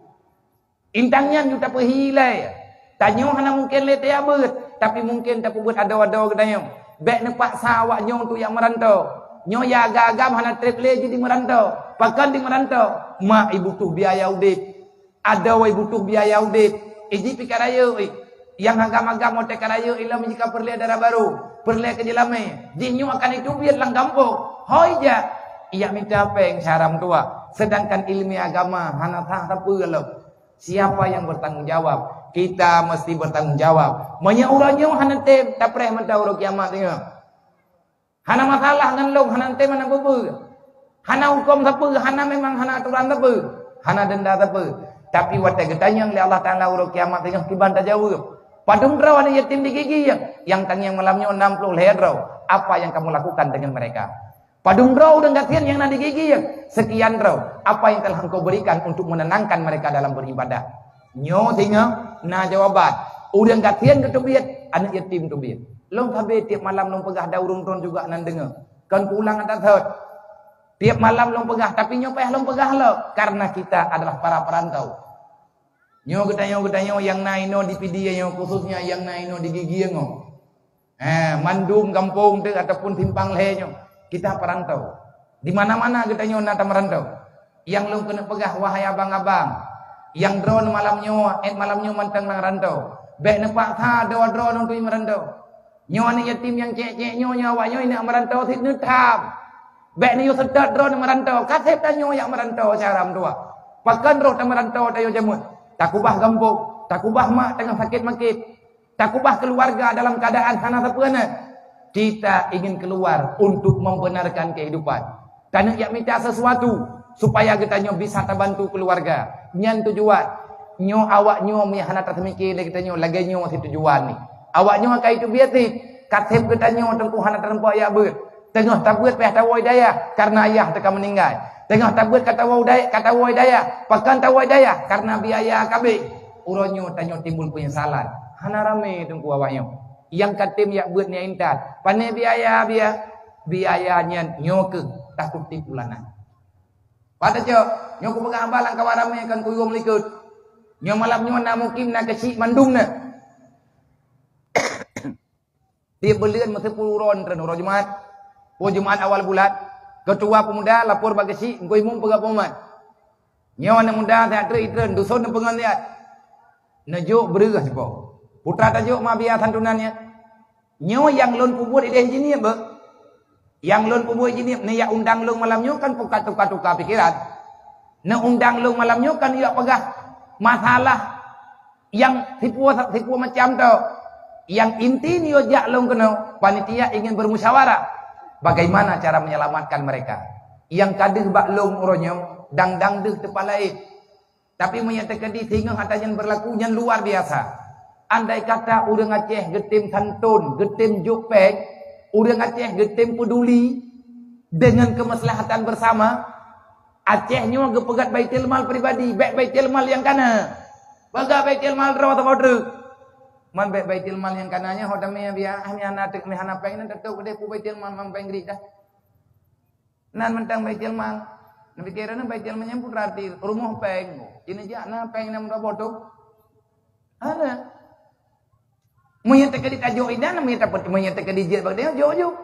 Intangnya nyo tak perhilai. Tanyo hana mungkin le dia bet, tapi mungkin tak buat ada-ada katanya. Bek nepak sawak nyo tu yang merantau. Nyo ya agam hana triple jadi merantau. Pakan di merantau. Mak ibu tuh biaya udip. Ada wa ibu tuh biaya udip. Iji pikarayo yang agam-agam mau tekarayo ilam jika perle darah baru. Perle ke jelame. Jinyo akan itu biar lang kampung. Hoja. Ia minta peng syaram tua. Sedangkan ilmu agama hana tak apa kalau. Siapa yang bertanggung jawab? Kita mesti bertanggung jawab. Banyak orangnya hana tem tak pernah mentau ro kiamat tengok. Hana masalah ngan long hana tem mana bebe. Hana hukum apa? Hana memang hana aturan apa? Hana denda apa? Tapi watak getanya yang Allah Taala ro kiamat tengok kiban tak jawab. Padung rawan yatim di gigi yang tang yang malamnya 60 ledro. Apa yang kamu lakukan dengan mereka? Padung rau dan gatian yang nadi gigi sekian rau. Apa yang telah engkau berikan untuk menenangkan mereka dalam beribadah? Nyo tengok, nah jawaban. Udang gatian ketubiat, anak yatim tubiat. Long tabe tiap malam long pegah daurung tron juga nan dengar. Kan pulang atas thot. Tiap malam long pegah, tapi nyo payah long pegah lo. Karena kita adalah para perantau. Nyo getanyo yang naino di pidia nyo khususnya yang naino di gigi nyo. Mandum kampung tu ataupun timpang leh nyo. Kita perantau. Di mana-mana kita nyona merantau. Yang lu kena pegah wahai abang-abang. Yang drone malamnya, malamnya mantang nang rantau. Bek nepak tha do drone untuk merantau. Nyo ni yatim yang cek-cek nyo awak nyo ini merantau sit netam. Bek ni yo sedot drone merantau. Kasep tanyo yang merantau caram tua. Pakan roh ta merantau tayo jamut. Takubah gambok, takubah mak tengah sakit makit. Takubah keluarga dalam keadaan hana sapeuana. Kita ingin keluar untuk membenarkan kehidupan. Karena yang minta sesuatu supaya kita nyo bisa terbantu keluarga. Nyan tujuan. Nyo awak nyo mihana tak semikir kita nyo lagi nyo si tujuan ni. Awak nyo kai tu biati. Katip kita nyo tengku hana terempak ya ber. Tengah tabut peh tawai daya karena ayah tekan meninggal. Tengah tabut kata wai daya pakan tawai daya karena biaya kabeh. Uronyo tanyo timbul penyesalan. Hana rame tengku awak nyo. Yang katim yak buat ni intat. Pane biayanya nyoke takut tipulanan. Pada cok, nyoku pegang balang kawarame kan kuyum likut. Nyo malam nyo na mukim na kecik mandum na. Tiap bulan mesti puluron tren uro Jumat. Jumat awal bulan. Ketua pemuda lapor bagi si ngoi mung pegak pemat. Nyo na muda tak tren dusun na pengan liat. Najuk berugah sipo. Putra tajuk ma biar santunannya. Nyo yang lon kubur ide engineer be. Yang lon kubur engineer ni ya undang long malam nyo kan tukar-tukar pikiran. Na undang long malam nyo kan ya pegah masalah yang tipu macam tu. Yang inti ni jak long kena panitia ingin bermusyawarah bagaimana cara menyelamatkan mereka. Yang kadeh bak long uronyo dang deh tepat lain. Tapi menyatakan di sehingga hatanya berlaku yang luar biasa. Andai kata orang Aceh getim santun, getim jopek, orang Aceh getim peduli dengan kemaslahatan bersama, Acehnya gepegat baitil mal pribadi, baitil mal yang kana. Baga baitil mal draw atau drug. Man baitil mal yang kananya hodamnya biar hanya natik mehana pengen tetu gede ku baitil mal mampeng gri dah. Nan mentang baitil mal. Nabi kira na baitil mal nyambut rati rumah peng. Ini jak na peng nam bodoh. Ada. Menyatakan di tajuk idan, menyatakan di jet bagdanya jauh-jauh.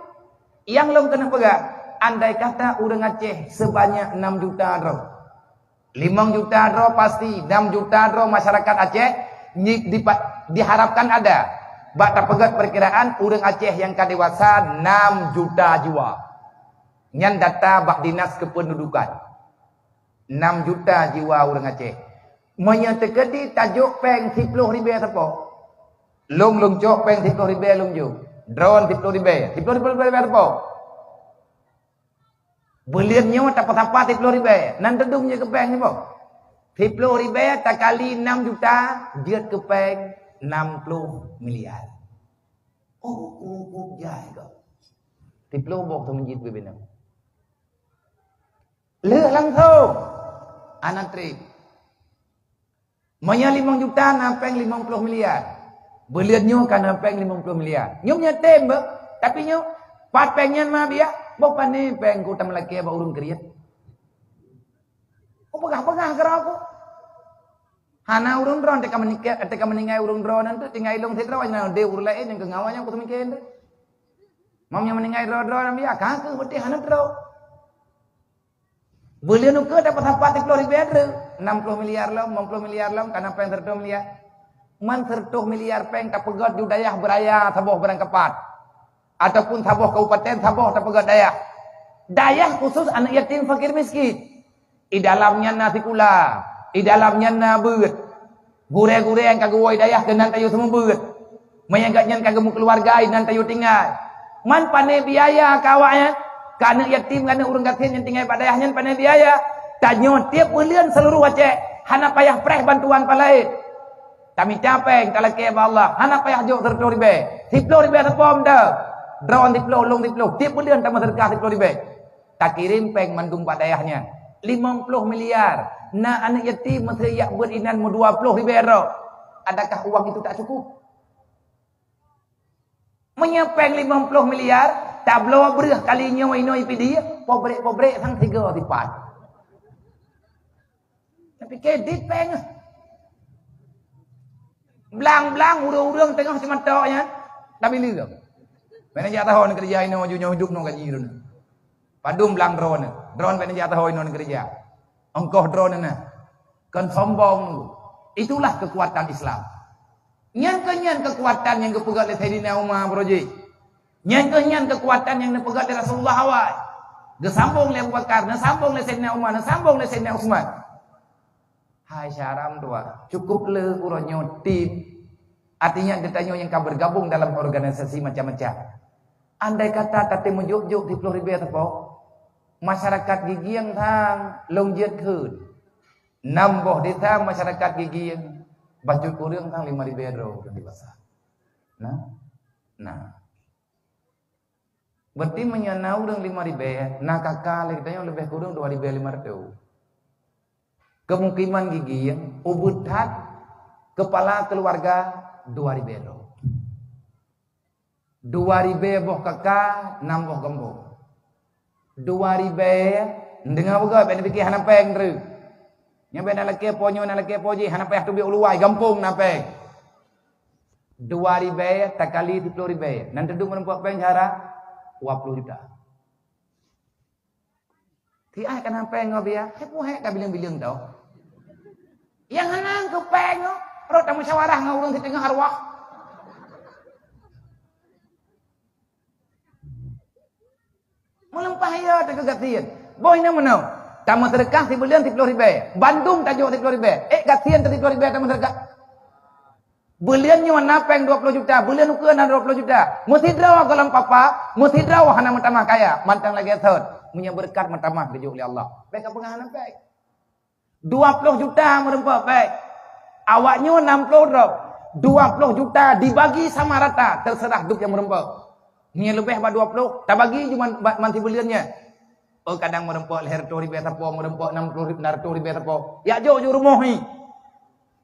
Yang long kena pegang. Andai kata orang Aceh sebanyak 6 juta draw. 5 juta draw pasti, 6 juta draw masyarakat Aceh diharapkan ada. Bak pegat perkiraan orang Aceh yang kadewasa 6 juta jiwa. Yang data bak dinas kependudukan. 6 juta jiwa orang Aceh. Menyatakan di tajuk peng 10 ribu apa? Long cok peng 10 ribu long jo. Drone 10 ribu. 10 ribu apa? Beliannya tak apa-apa 10 ribu. Nan tedungnya ke peng ni po. 10 ribu tak kali 6 juta dia ke peng 60 miliar. Oh, jai kau. 10 bok tu menjit bebenam. Le langsung. Anak trik. Manya 5 juta napeng 50 miliar. Beliannya kan napeng 50 miliar. Nyumnya tembe, tapi nyu pat pengnya mah dia, bok pani peng ku tam laki ba urung kriet. Ku pegah-pegah karo aku. Hana urung dron teka meningai urung drone tu tinggal ilung tetra wajna de ur lain yang kengawanya ku temiken. Mamnya meningai drone dia kagak beti hana dro. Belian ke dapat apa 10 ribu 60 miliar lah, 50 miliar lah, karena peng 30 miliar. Man 30 miliar peng tak pegat di dayah beraya Saboh berangkapat. Ataupun Saboh kabupaten Saboh tak pegat dayah. Dayah khusus anak yatim fakir miskin. Di dalamnya nasi kula, di dalamnya na beut. Gure-gure yang kagak woi dayah kenan tayu semua beut. Mayanggatnya kagak mu keluarga nan tayu tinggal. Man pane biaya kawaknya. Karena yatim, karena urang gatin yang tinggal pada ayahnya pandai biaya. Tanya tiap bulan seluruh Aceh. Hana payah preh bantuan palai. Kami capek kalau ke Allah. Hana payah jauh 30 ribu. 10 ribu terpom dah. Drone 10, long 10. Tiap bulan tambah sedekah 10 ribu. Tak kirim peng mandum pada ayahnya. 50 miliar. Nah anak yatim mesti yak berinan mu 20 ribu euro. Adakah uang itu tak cukup? Menyepeng 50 miliar. Tak blow berah kalinya waino IPD. Pobrek sang 3 tipat. Tapi kredit peng. Belang-belang urang-urang tengah cuma toknya. Tapi lihat. Mana jatah orang kerja ini majunya hidup no gaji itu. Padum belang drone. Drone mana jatah orang kerja. Engkau drone na. Kan sombong. Itulah kekuatan Islam. Nyan kekuatan yang kepegat oleh Sayyidina Umar Broji. Nyan kekuatan yang dipegat oleh Rasulullah awal. Gesambung oleh Abu Bakar, nasambung oleh Sayyidina Umar, nasambung oleh Sayyidina Utsman. Hai syaram tua, cukup le uronyo tim. Artinya ditanya yang kau bergabung dalam organisasi macam-macam. Andai kata tadi menjuk-juk di 10 ribu atau masyarakat gigi yang tang longjet hud. Nambah di tang masyarakat gigi yang baju kurang tang 5 ribu euro di pasar. Nah. Berarti menyenau dengan 5 ribu. Nah kakak kita lebih kurang 2.500. Kemungkinan gigi yang ubutat kepala keluarga 2.000 euro. 2.000 boh kakak, 6 boh gembok. 2.000 dengar juga ben fikir hana peng tu. Nya ben laki ponyo na laki poji hana payah tu bi uluai gampung na peng. 2.000 tak kali 10.000. Nanti duduk menempuh peng cara 20 juta. Thì ai kan peng ngobia, het mu het ka bilang-bilang tau. Yang hanang ke peng, ro ta musyawarah ngau urang di tengah arwah. Melampah ya tak kegatian. Boy na mana? Tamu sedekah 10 bulan 30 ribu. Bandung tajuk 30 ribu. Gatian 30 ribu tamu sedekah. Bulannya napeng 20 juta, bulan ukuran 20 juta. Mesti draw kalau papa, mesti draw hana matamah kaya, mantang lagi third. Punya berkat matamah dijuk oleh Allah. Baik apa ngana baik. 20 juta merempak baik. Awaknya 60 draw. 20 juta dibagi sama rata, terserah duk yang merempak. Ni lebih ba 20, tak bagi cuma manti bulannya. Oh kadang merempak leher 2 ribu tapo, merempak 60 ribu, 2 ribu tapo. Ya jo rumah ni.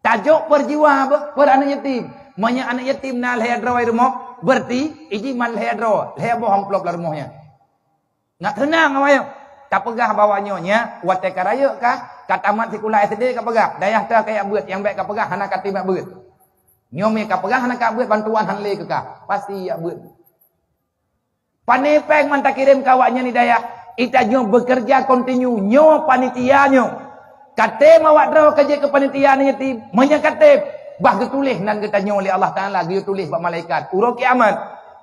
Tajuk berjiwa per anak yatim. Manya anak yatim na leher draw rumah, berarti iji man leher draw, leher bohong plop la rumahnya. Nggak tenang awak. Tak pegah bawanya nya, wate karaya kah? Kat tamat sekolah SD ka pegah. Dayah ta kayak buat yang baik ka pegah anak katim buat. Nyom ka pegah anak ka buat bantuan hanle ke kah? Pasti ya buat. Panepeng man tak kirim kawaknya ni dayah. Ita nyo bekerja kontinu nyo panitia nyo. Kate mawak draw kerja ke panitia ni yatim. Manya kate bah tulis nan kita nyo oleh Allah Taala dia tulis bak malaikat. Urang kiamat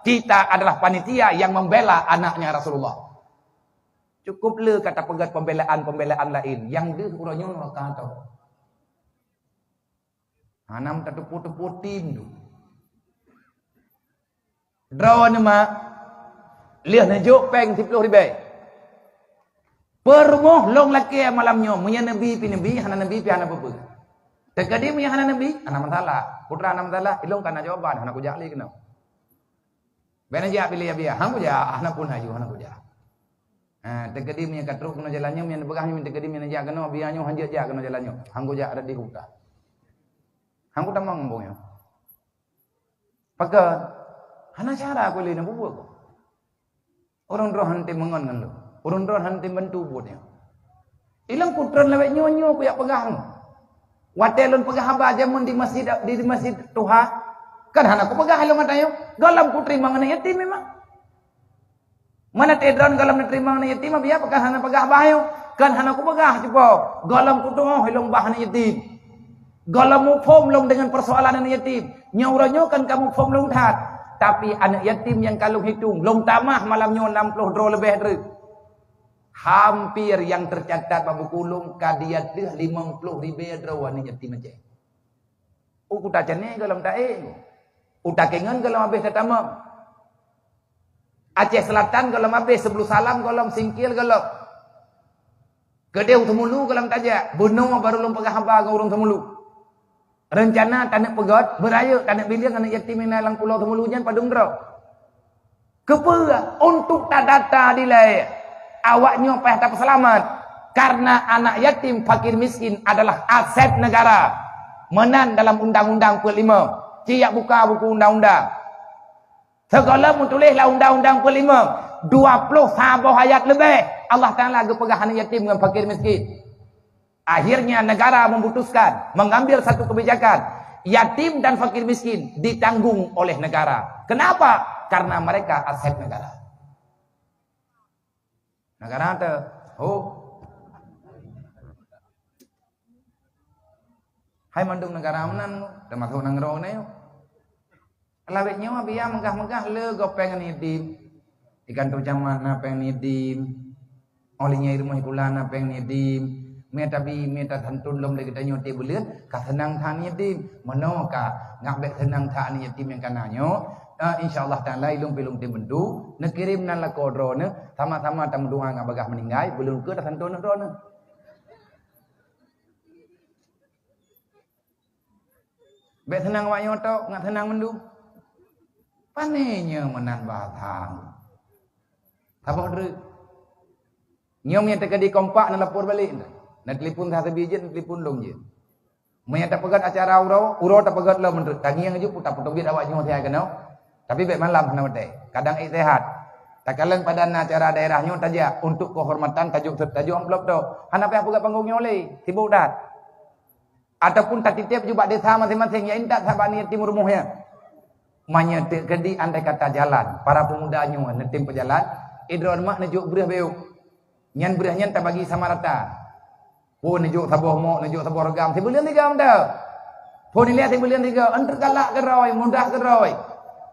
kita adalah panitia yang membela anaknya Rasulullah. Cukup le kata pegat pembelaan lain. Yang dia urangnya nak kata. Anam tak tepu tim tu. Draw nama lihat najuk peng 10 ribu. Permoh long laki malamnya. Munya Nabi pi Nabi, hana Nabi pi hana apa. Terkadi munya hana Nabi, hana masalah. Putra hana masalah, ilong kana jawaban, hana kujak li kena. Bena jak pilih ya biar, hang kujak, hana pun haju, hana kujak. Terkadi munya katruk kena jalannya, munya begahnya, munya terkadi munya jak kena, biarnya hanjak jak kena jalannya. Hang kujak ada di hutan. Hang kuda mangbongnya. Pakai, hana cara aku li nak buat. Orang roh hanti mengon kan lo. Orang roh hanti bantu buatnya. Ilang putran lewat nyonyo ku yak pegang. Watelon pegah haba jamun di masjid Tuha. Kan hana ku pegah lo matayo. Galam ku terima ngana yatim memang. Mana tedron galam na terima ngana yatim biar pegah hana pegah bayo. Kan hana ku pegah cepo. Galam ku tuh hilong bah ngana yatim. Galam mu form long dengan persoalan ngana yatim. Nyauranyo kan kamu form long that. Tapi anak yatim yang kalau hitung long tamah malamnya 60 draw lebih dari. Hampir yang tercatat babu kulung kadiat dia 50 ribu draw anak yatim aja. Uta cene kalau tae. Uta kengen kalau habis tatama. Aceh Selatan kalau habis sebelum salam kalau singkil kalau. Kedeu temulu kalau tajak. Bunuh baru long pegah haba urang temulu. Rencana tanak pegot, beraya tanak biliang anak yatim yang nalang pulau temulujan padung draw. Kepala untuk tak data dilai. Awaknya payah tak selamat. Karena anak yatim fakir miskin adalah aset negara. Menan dalam undang-undang ke-5. Ciak buka buku undang-undang. Segala tulislah undang-undang ke-5. 20 sabah ayat lebih. Allah Ta'ala gepegah anak yatim dengan fakir miskin. Akhirnya negara memutuskan mengambil satu kebijakan, yatim dan fakir miskin ditanggung oleh negara. Kenapa? Karena mereka aset negara. Negara ada, hai mandung negara menan, termasuk nangrong na yo. Lawetnya mah biar megah-megah le gopeng yatim. Ikan tu jaman na peng yatim. Olehnya rumah kulana peng yatim. Meta tantun lom de kita nyote bulan ka senang than yatim mano ka ngak bek senang than yatim yang kananyo insyaallah taala ilung pilung tim bendu ne kirim nan la kodro ne sama-sama tam doa ngak bagah meninggai belum ke tantun ro ne bek senang wa nyoto ngak senang mendu panenya menan bathang apa dre nyom yang terkadi kompak nan lapor balik nak telefon dah sebijin telefon long je. Maya tak pegat acara urau tak pegat lah menurut. Tangi yang aja putar putar biar awak nyoh saya kenal. Tapi baik malam kena berdai. Kadang sehat. Tak kalang pada acara daerahnya taja untuk kehormatan tajuk amplop tu. Hana payah pegat panggungnya oleh sibuk dah. Ataupun tak titip juga desa masing-masing ya intak sahabat ni timur rumahnya. Maya kedi andai kata jalan para pemudanya netim pejalan idron mak nejuk berah beu. Nyan berahnya tak bagi sama rata. Oh nejuk sabuh mok, nejuk sabuh regam. Sebulan 3 dah. Oh dilihat sebulan 3. Antar galak ke roy, mudah ke roy.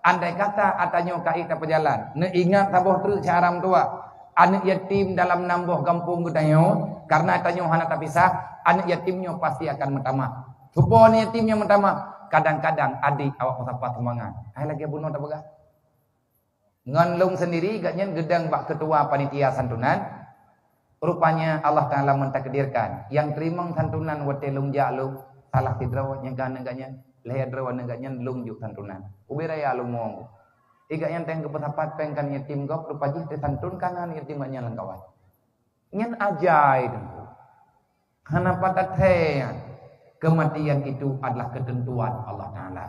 Andai kata atanya kai tak berjalan. Ne ingat sabuh terus caram tua. anak yatim dalam nambah kampung getanyo, karena tanyo hana terpisah, anak yatimnya pasti akan mentamah. Supaya anak yatimnya mentamah, kadang-kadang adik awak mendapat semangat. Ai lagi bunuh tak begah. Nganlung sendiri gaknya gedang bak ketua panitia santunan. Rupanya Allah Ta'ala mentakdirkan yang terima santunan wate lung jalu salah tidraw yang kan neganya leher draw neganya lung juk santunan ubiraya lung mong iga yang teng kepesapat pengkan yatim gop rupaji te santun kanan yatim nya langkawan nyen ajai tentu hana patate kematian itu adalah ketentuan Allah Ta'ala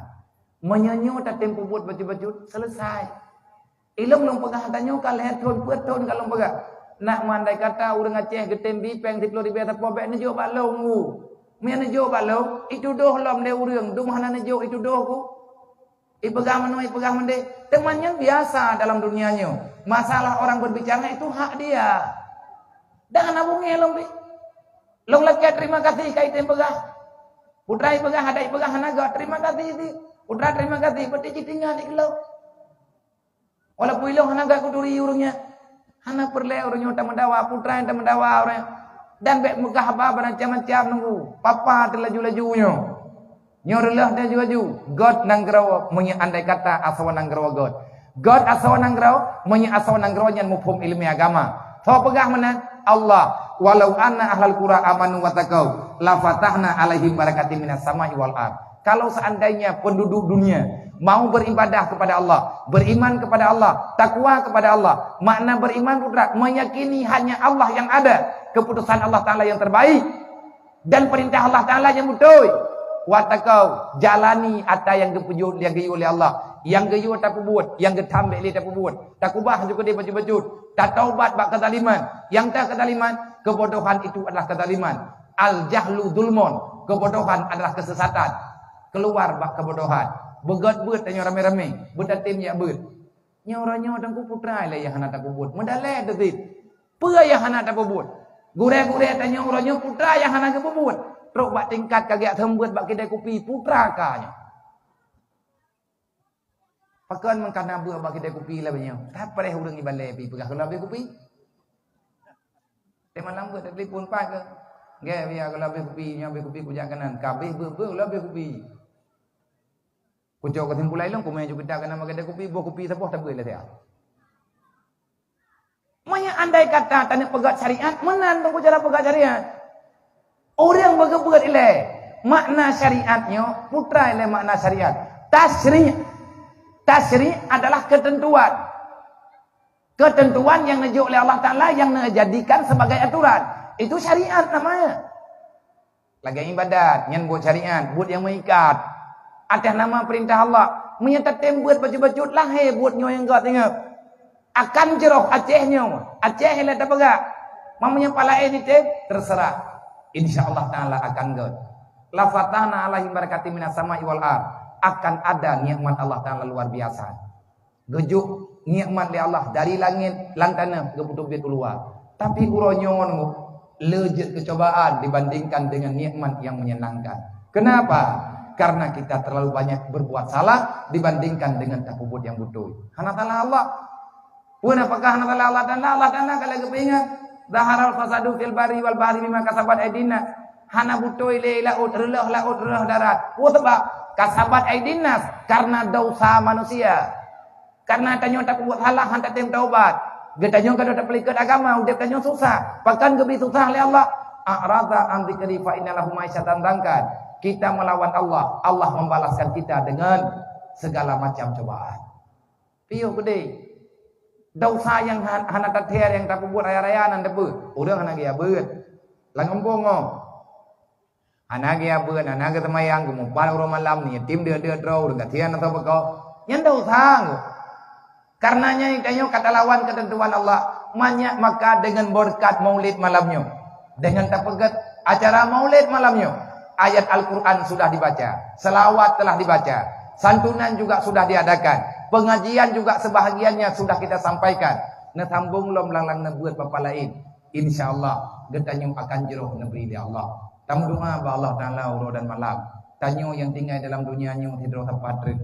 menyanyo ta tempo buat baju-baju selesai ilung lung pegah tanyo ka leher ton peton kalong pegah nak mandai kata orang Aceh getem bipeng di Pulau Ribe apa bek nejo balong ku. Mian nejo balong itu doh lom de urang dum hana nejo itu doh ku. Ipegah mende temannya biasa dalam dunianya. Masalah orang berbicara itu hak dia. Dah nabung elom bi. Long lagi terima kasih kai tem pegah. Putra ipegah ada ipegah hanaga terima kasih di. Putra terima kasih beti tinggal di kelau. Walaupun ilo hanaga kuduri urungnya. Hana perle orang tak mendawa putra yang tak mendawa orang dan bek megah apa macam-macam nunggu papa terlaju-lajunya nyorlah terlaju-laju God nanggraw punya andai kata asawan nanggraw God asawan nanggraw punya asawan nanggraw yang mufhum ilmi agama so pegah mana Allah walau anna ahlal qura amanu wa taqau la fatahna alaihim barakatin minas samai wal ard. Kalau seandainya penduduk dunia mau beribadah kepada Allah, beriman kepada Allah, takwa kepada Allah, makna beriman putra meyakini hanya Allah yang ada, keputusan Allah Ta'ala yang terbaik dan perintah Allah Ta'ala yang betul. Wa taqau jalani apa yang dipujud yang geyu oleh Allah, yang geyu tak buat, yang getambe le tak buat, tak ubah juga dia baju-baju, tak taubat bak kezaliman, yang tak kezaliman, kebodohan itu adalah kezaliman. Al jahlu zulmun, kebodohan adalah kesesatan. Keluar bak kebodohan. Begat beut tanya rame-rame, beut tim ya beut. Nyoranya dangku putra lah yang hana tak buat. Mendale detit. Pua yang hana tak buat. Gure-gure tanya orangnya putra yang hana tak buat. Teruk bak tingkat kagak sembut bak kedai kopi putra kanya. Pakan mengkana buat bak kedai kopi lah banyak. Tak payah urang ibale pi pegah kalau habis kopi. Teman lambat telefon pak ke. Ge biar kalau habis kopi nya habis kopi kujak kanan. Kabeh beu lah habis kopi. Kucok kesimpulan long kumai juga kita kena makan kopi, buah kopi siapa tak boleh saya. Maya andai kata tanya pegat syariat, menan tunggu cara pegat syariat. Orang begat ile makna syariatnya, putra ile makna syariat. Tasri adalah ketentuan. Ketentuan yang dijuk oleh Allah Ta'ala yang dijadikan sebagai aturan. Itu syariat namanya. Lagi ibadat, yang buat syariat, buat yang mengikat. Atas nama perintah Allah menyatakan buat baju-baju lahir buatnya yang kau tengok akan jerok Acehnya Aceh lah tak pegak mamanya pala ini terserah insyaallah Ta'ala akan kau la fatahna alaihim barakatin minas samai wal ard akan ada nikmat Allah Ta'ala luar biasa gejuk nikmat dari Allah dari langit lantana gebutuh bit keluar tapi uronyon lejit kecobaan dibandingkan dengan nikmat yang menyenangkan. Kenapa? Karena kita terlalu banyak berbuat salah dibandingkan dengan takubut yang betul. Hana ta'ala Allah. Pun apakah hana ta'ala Allah Ta'ala? Allah Ta'ala kalau kepingat. Zaharal fasadu fil bari wal bahri mimma kasabat aidina. Hana betul laut relah darat. Sebab kasabat aidinas karena dosa manusia. Karena tanya takubut salah hanta tem taubat. Getanya kada tak pelikat agama, udah tanya susah. Bahkan lebih susah oleh Allah. A'rada an dzikri fa innalahu ma'isyatan dangkan. Kita melawan Allah, Allah membalaskan kita dengan segala macam cobaan. Piyo gede. Dosa yang hana tater yang tak buat raya-raya nan debu. Urang hana gia beut. Langompong ngo. Hana gia beut, hana ge temayang gumupal urang malam ni tim dia draw urang katian atau beko. Yang dosa ngo. Karenanya itanya kata lawan ketentuan Allah, banyak maka dengan berkat Maulid malamnya. Dengan tak pegat acara Maulid malamnya. Ayat Al-Quran sudah dibaca, selawat telah dibaca, santunan juga sudah diadakan, pengajian juga sebahagiannya sudah kita sampaikan. Netambung lom lang nebuat bapa lain. InsyaAllah getanyum akan jeruh negeri di Allah. Tam doa ba Allah Ta'ala uro dan malam. Tanyo yang tinggal dalam dunia nyo tidro tepat rin.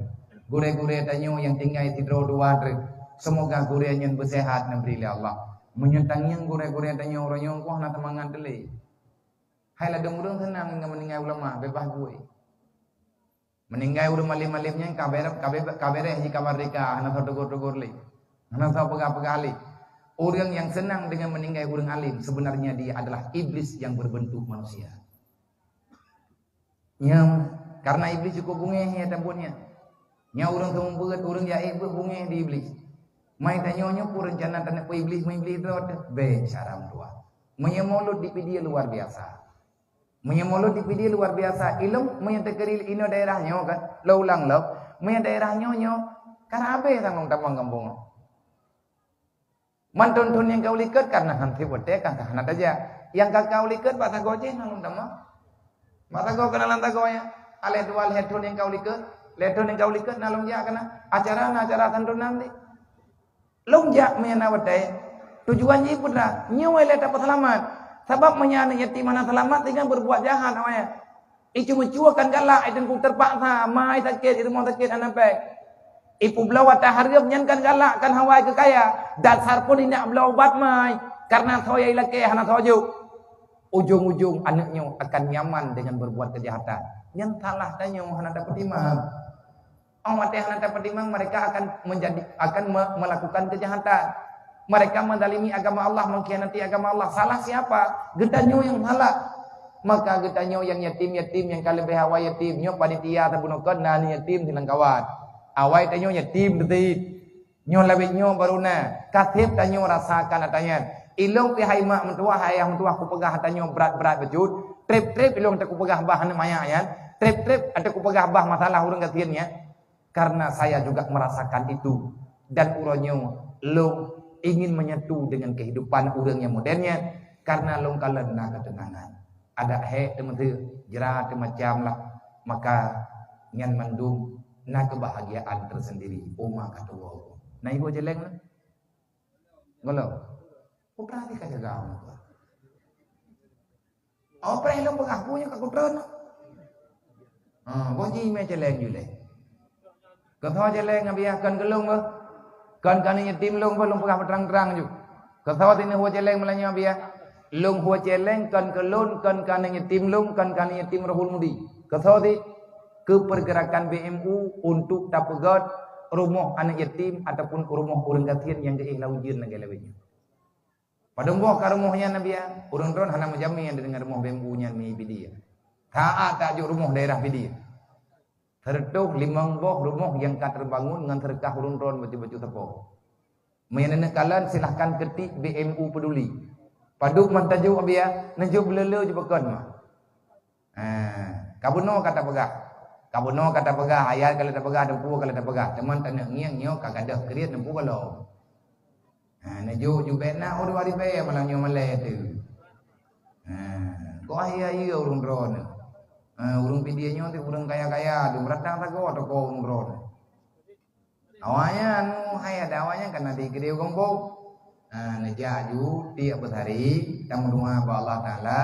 Gure-gure tanyo yang tinggal tidro dua rin. Semoga gure yang bersehat negeri di Allah. Menyentang yang gore-gore tanya orang yang kuah nak temangan tele. Hai lah dong urang senang dengan meninggal ulama bebas gue. Meninggal urang malim-malimnya kabere haji kabar reka hana tegur-tegur le. Hana pegah-pegah le. Orang yang senang dengan meninggal urang alim sebenarnya dia adalah iblis yang berbentuk manusia. Nyam karena iblis cukup bungeh ya tambunnya. Nya urang temu beut urang jae bungeh di iblis. Mai tanyonyo pun rencana tanah pe iblis rot becara tua. Menyemulut di dia luar biasa. Menyemulut di dia luar biasa. Ilmu menyetegeri ino daerahnya kan. Lo ulang lo. Menye daerahnya nyo karabe tanggung tamang kampung. Mantun yang kau liket karena nanti botek kan hanat aja. Yang kau liket bahasa goje nanggung tamang. Bahasa go kenalan tagonya. Ale dual hetun yang kau liket. Letun yang kau liket nalung ja kana acara tandun nanti. Longjak menyana wadai tujuannya putra nyawa le dapat selamat sebab menyana yatim mana selamat dengan berbuat jahat namanya itu mencuakan galak itu ku terpaksa mai sakit di rumah sakit anak baik ipu belawat harga menyankan galak kan hawai ke kaya dasar pun tidak belawat mai karena soya ilake hana soju ujung-ujung anaknya akan nyaman dengan berbuat kejahatan yang salah tanya hana dapat imam orang yang dapat imam mereka akan melakukan kejahatan. Mereka mendalimi agama Allah, mengkhianati agama Allah. Salah siapa? Getanyo yang salah. Maka getanyo yang yatim yang kali behawa yatim, nyo panitia tabunokan nani yatim hilang kawan. Awai tanyo yatim detit. Nyo labik nyo baruna. Katib tanyo rasakan atanya. Ilong pihai mak mentua hayah mentua ku pegah tanyo berat-berat bejut. Trip ilong tak ku pegah bahan mayayan. Trip ada ku pegah bah masalah urang katiannya. Karena saya juga merasakan itu dan uronyo lo ingin menyatu dengan kehidupan orang yang modernnya karena lo kalena ketenangan ada teman-teman jerat macam lah maka nyan mandum na kebahagiaan tersendiri oma kata wo nah ibu jeleng lah ngolo perhati kaja gaung pernah lo pengakunya ke kutron boji me jeleng juleng Kau jeleng ngabiahkan gelung bah, kan yatim lung bah lung pegah terang-terang juga. Kau ini huwa jeleng melanya biah, lung huwa jeleng kan kelun kan yatim lung kan yatim rohul mudi. Kau di kepergerakan BMU untuk tapegat rumah anak yatim ataupun rumah orang kafir yang keihlah ujian lagi lebihnya. Pada rumah rumahnya nabiah, orang orang hana menjamin dengan rumah BMU-nya ni bidia. Taat tak jo rumah daerah bidia. Tertuh limang boh rumah yang tak terbangun dengan terkah urun-urun baju-baju tepung. Menyana kalian silahkan ketik BMU peduli. Paduk mantajuk abia, najuk belele je bekon mah. Kabuno kata pegah, ayat kalau tak pegah, dempu kalau tak pegah. Teman tak nak ngiang nyo kagak ada kriat dempu kalau. Najuk jubena orang hari be malang nyo malai tu. Ko ayah urun-urun. Urung pidianya tu urung kaya-kaya, di meratang tago atau kau urung. Awalnya awalnya karena di gede gombo. Najaju tiap hari tamu rumah Allah Taala.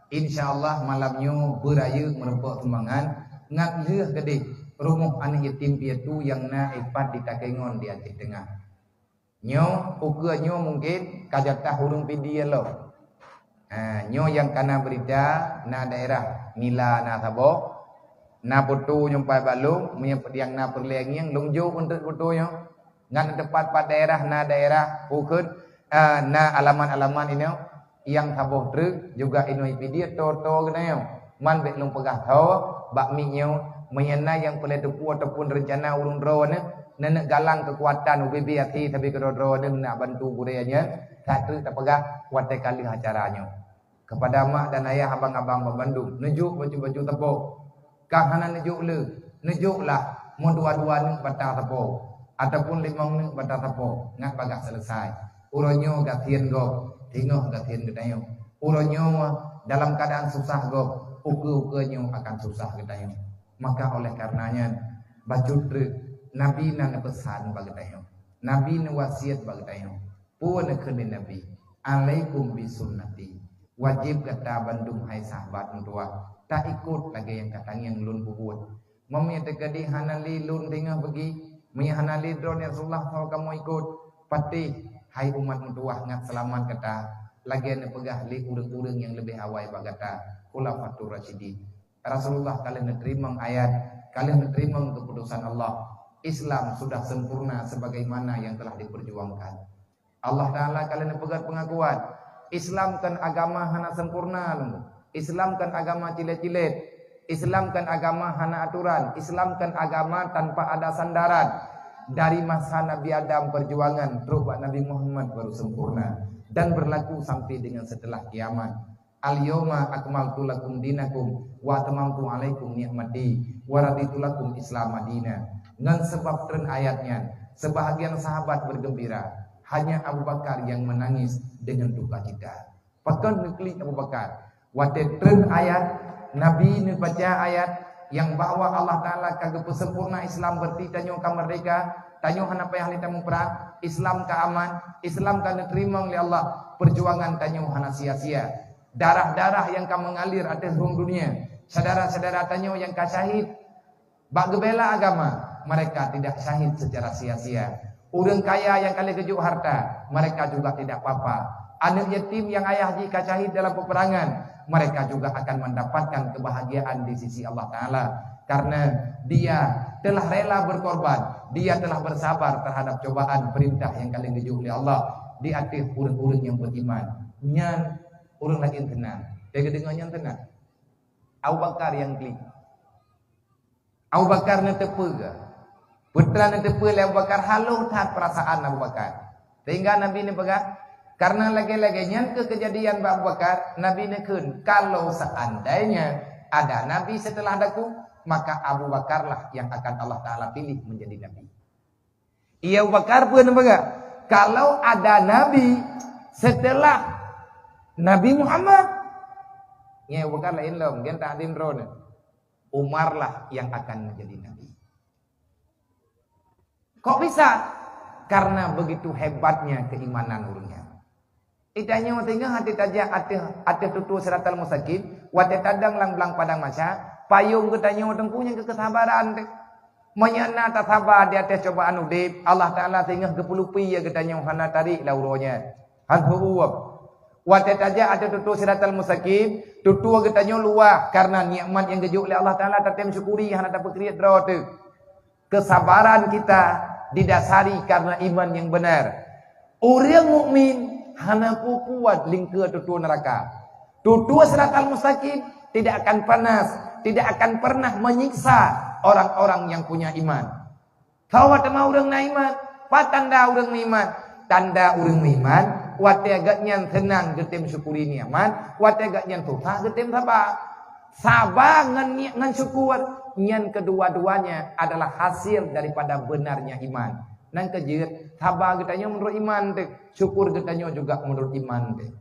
Insyaallah malamnya beraya merempok sumbangan ngat leuh gede rumah anak yatim piatu yang na ipat di takengon di Aceh Tengah. Nyo ukurannya mungkin kajatah urung pidia lo. Nyo yang kana berita na daerah Nila na Sabo na putu nyumpai balung yang na perlengiang lungju untuk putunya ngan tepat pada daerah ukut na alaman-alaman ini yang Sabo truk juga inoi pidia to genayo man bek lung pegah tau bakmi nyo menyena yang pelai tepu ataupun rencana urung drone nenek galang kekuatan UBB hati tapi kedodro nak bantu budayanya satu tak pegah kuat kali acaranya. Kepada mak dan ayah abang-abang Bandung nejuk baju-baju tepuk kah hana nejuk nejuklah mun dua-dua ni batang tepuk ataupun limang ni batang tepuk ngat bagak selesai uronyo gatien go tingoh gatien gedayo uronyo dalam keadaan susah go uke-ukenyo akan susah gedayo maka oleh karenanya bacudre nabi nan pesan bagetayo nabi nu wasiat bagetayo puan keun nabi alaikum bisunnati wajib kata Bandung hai sahabat mentua tak ikut lagi yang kata yang lun buat mami tegadi hanali lun tengah bagi mi hanali drone Rasulullah kalau kamu ikut pati hai umat mentuah ngat selamat kata lagian pegah li urang-urang yang lebih awal pak kata khulafatur rasyidin. Rasulullah kalian menerima ayat, kalian menerima keputusan Allah. Islam sudah sempurna sebagaimana yang telah diperjuangkan. Allah Ta'ala kalian pegat pengakuan. Islam kan agama hana sempurna. Islam kan agama cilet-cilet. Islam kan agama hana aturan. Islam kan agama tanpa ada sandaran. Dari masa Nabi Adam perjuangan terus Nabi Muhammad baru sempurna. Dan berlaku sampai dengan setelah kiamat. Al-yawma akmaltu lakum dinakum wa atamamtu alaikum ni'mati wa raditu lakum Islam Madinah. Dengan sebab tren ayatnya, sebahagian sahabat bergembira, hanya Abu Bakar yang menangis dengan duka cita. Pakan nekli Abu Bakar. Waktu tren ayat, Nabi baca ayat yang bahwa Allah Ta'ala kagak sempurna Islam berarti tanyo ka merdeka, tanyo hana payah lita memperang, Islam ka aman, Islam ka diterima oleh Allah, perjuangan tanyo hana sia-sia. Darah-darah yang ka mengalir atas ruang dunia, saudara-saudara tanyo yang ka syahid, bak gebela agama, mereka tidak syahid secara sia-sia. Orang kaya yang kali kejuk harta, mereka juga tidak apa-apa. Anak yatim yang ayah jika syahid dalam peperangan, mereka juga akan mendapatkan kebahagiaan di sisi Allah Ta'ala. Karena dia telah rela berkorban, dia telah bersabar terhadap cobaan perintah yang kali kejuk oleh Allah. Di atas orang-orang yang beriman. Nyan, orang lain tenang. Dia dengannya tenang. Abu Bakar yang klik. Abu Bakar ni tepe. Putra ni tepe Abu Bakar haluh tak perasaan Abu Bakar. Sehingga Nabi ni pegang. Karena lagi-lagi yang ke kejadian Abu Bakar, Nabi ni kun. Kalau seandainya ada Nabi setelah daku, maka Abu Bakar lah yang akan Allah Ta'ala pilih menjadi Nabi. Ia Abu Bakar pun pegang. Kalau ada Nabi setelah Nabi Muhammad, ia Abu Bakar lain lom. Dia tak dimron. Umar lah yang akan menjadi Nabi. Kok bisa? Karena begitu hebatnya keimanan urungnya. Itanya tengah hati tajak hati tutu siratal mustaqim, wate tadang lang belang padang masa, payung ketanya tengkunya ke kesabaran. Menyana tak sabar di atas cobaan udip, Allah Ta'ala tengah kepulupi ya ketanya hana tarik lauronya. Hanhu uap. Wate tajak hati tutu siratal mustaqim, tutu ketanya luah karena nikmat yang kejuk oleh Allah Ta'ala tatem syukuri hana tak berkriat rote. Kesabaran kita didasari karena iman yang benar. Orang mukmin hana kuat lingkar tutu neraka. Tutu siratal mustaqim tidak akan panas, tidak akan pernah menyiksa orang-orang yang punya iman. Kalau tema orang na iman, patanda orang iman, tanda orang iman, wate agaknya tenang getem syukuri nikmat, wate agaknya susah getem sabar. Sabar ngan syukur. Yang kedua-duanya adalah hasil daripada benarnya iman. Nang kejut, sabar getanya menurut iman dek, syukur getanya juga menurut iman dek.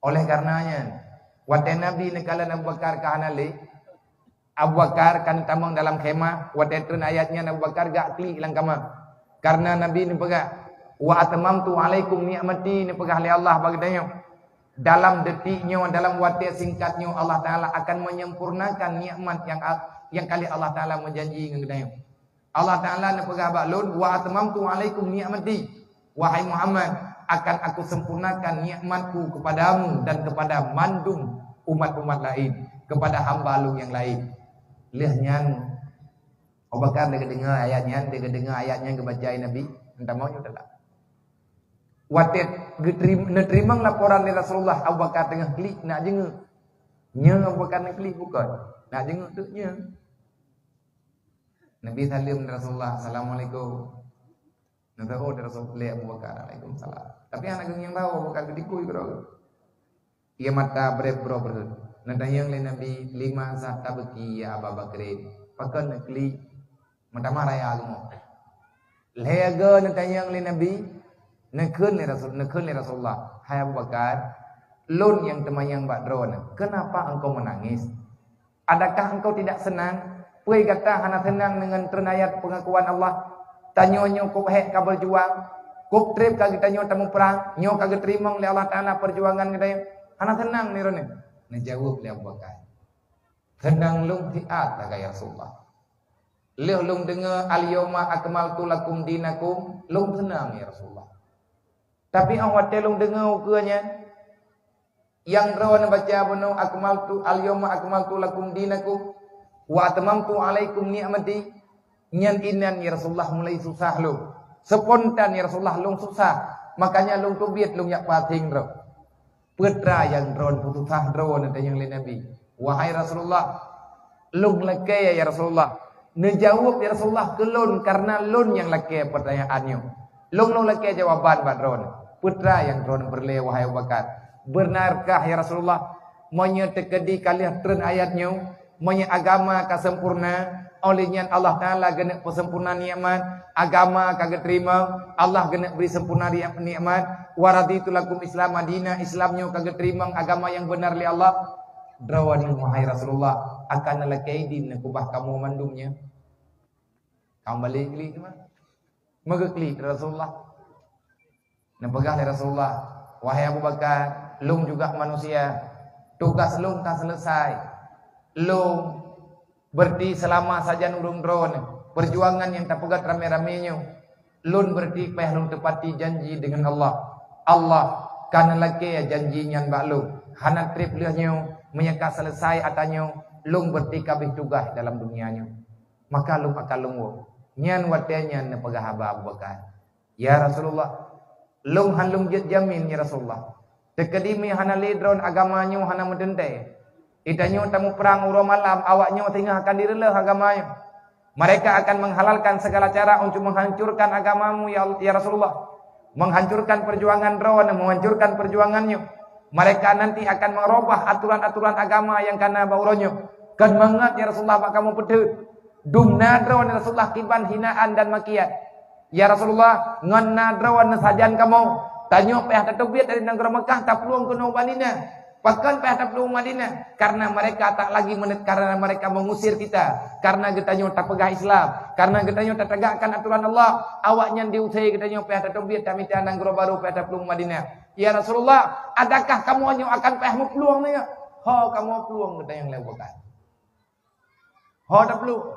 Oleh karenanya, wate Nabi nekalan Abu Bakar kahanali, Abu Bakar kan tamang dalam khemah, wate tren ayatnya Abu Bakar gak klik ilang kamar. Karena Nabi ni pegah, wa atamamtu alaikum ni'mati ni pegah oleh Allah bagdanya. Dalam detiknya, dalam wate singkatnya Allah Ta'ala akan menyempurnakan nikmat yang kali Allah Ta'ala menjanji dengan Allah Ta'ala nak pegah baklun wa atmamtu alaikum ni'mati, wahai Muhammad, akan aku sempurnakan nikmatku kepadamu dan kepada mandum umat-umat lain, kepada hamba lu yang lain. Lihatnya Abu Bakar dia dengar ayatnya, kebacain Nabi, entah mau nyudah tak. Watit nerima laporan dari Rasulullah, Abu Bakar tengah klik nak jenguk. Nya Abu Bakar nak klik bukan. Nak jenguk tu nya. Nabi salim Rasulullah, Assalamualaikum. Nak tahu dari Rasulullah Abu Bakar, Waalaikumsalam. Tapi anak yang tahu Abu Bakar kedikui bro. Ia mata bro. Nak yang lain Nabi 5 sah tabki ya Abu Bakar. Pakai nak klik. Mata marah ya agama. Lega nak yang lain Nabi. Nekun ni Rasulullah, hai Abu Bakar, lun yang temayang badron, kenapa engkau menangis? Adakah engkau tidak senang? Puai kata hana senang dengan ternayat pengakuan Allah. Tanyonyo kau hek kabel juang, kau trip kagi tanyo tamu perang, nyo kagi terima oleh Allah Taala perjuangan kita. Hana senang ni rone. Najawab oleh Abu Bakar. Senang lung tiat tak ya Rasulullah. Leh lung dengar al-yawma akmaltu lakum dinakum, lung senang ya Rasulullah. Tapi awak telung dengar ukanya. Yang rawan baca benar akmaltu al-yawma akmaltu lakum dinakum wa atmamtu alaikum ni'mati. Nyan inan ya Rasulullah mulai susah lu. Spontan ya Rasulullah lung susah. Makanya lung tubiat lung yak pating ro. Putra yang ron putusah ron ada yang lain Nabi. Wahai Rasulullah, lung leke ya Rasulullah. Nejawab ya Rasulullah kelun karena lun yang leke pertanyaannya. Lung leke jawaban bad ron. Putra yang ron berle wahai Abu Bakar. Benarkah ya Rasulullah monya tekedi kalian tren ayatnya monya agama kasempurna olehnya Allah Taala genek persempurna nikmat agama kagak terima Allah genek beri sempurna nikmat waraditu lakum Islam Madinah Islamnya kagak terima agama yang benar li Allah drawani wahai Rasulullah akan lakai din kubah kamu mandumnya kamu balik li mana megekli Rasulullah napegah li Rasulullah wahai Abu Bakar lung juga manusia tugas lung tak selesai lung berarti selama saja nurung drone perjuangan yang tak pegat rame-ramenya lun berarti peh lung tepati janji dengan Allah karena lagi ya janjinya mbak lung hana trip lehnya menyeka selesai atanya lung berarti kabeh tugas dalam dunianya maka lung akan lung nyan watenya ne pegah Abu Bakar ya Rasulullah lung halung jamin ya Rasulullah tekadimi hana ledron agamanya hana medente itanyo tamu perang uro malam awaknya tengah akan direlah agamanya mereka akan menghalalkan segala cara untuk menghancurkan agamamu ya Rasulullah menghancurkan perjuangan rawan menghancurkan perjuangannya mereka nanti akan merubah aturan-aturan agama yang kana bauronyo kan mangat ya Rasulullah pak kamu pedut dumna rawan Rasulullah kiban hinaan dan makian ya Rasulullah ngan nadrawan sajan kamu tanya pihak terbiat dari negara Mekah tak peluang ke Madinah. Bahkan pihak tak peluang Madinah karena mereka tak lagi karena mereka mengusir kita. Karena kita tak pegah Islam, karena kita tak tegakkan aturan Allah. Awaknya diusai kita pihak terbiat tak minta negara baru pihak tak peluang Madinah. Ya Rasulullah, adakah kamu hanya akan pihak peluang ni? Ho kamu peluang kita yang lewakan. Ho tak peluang.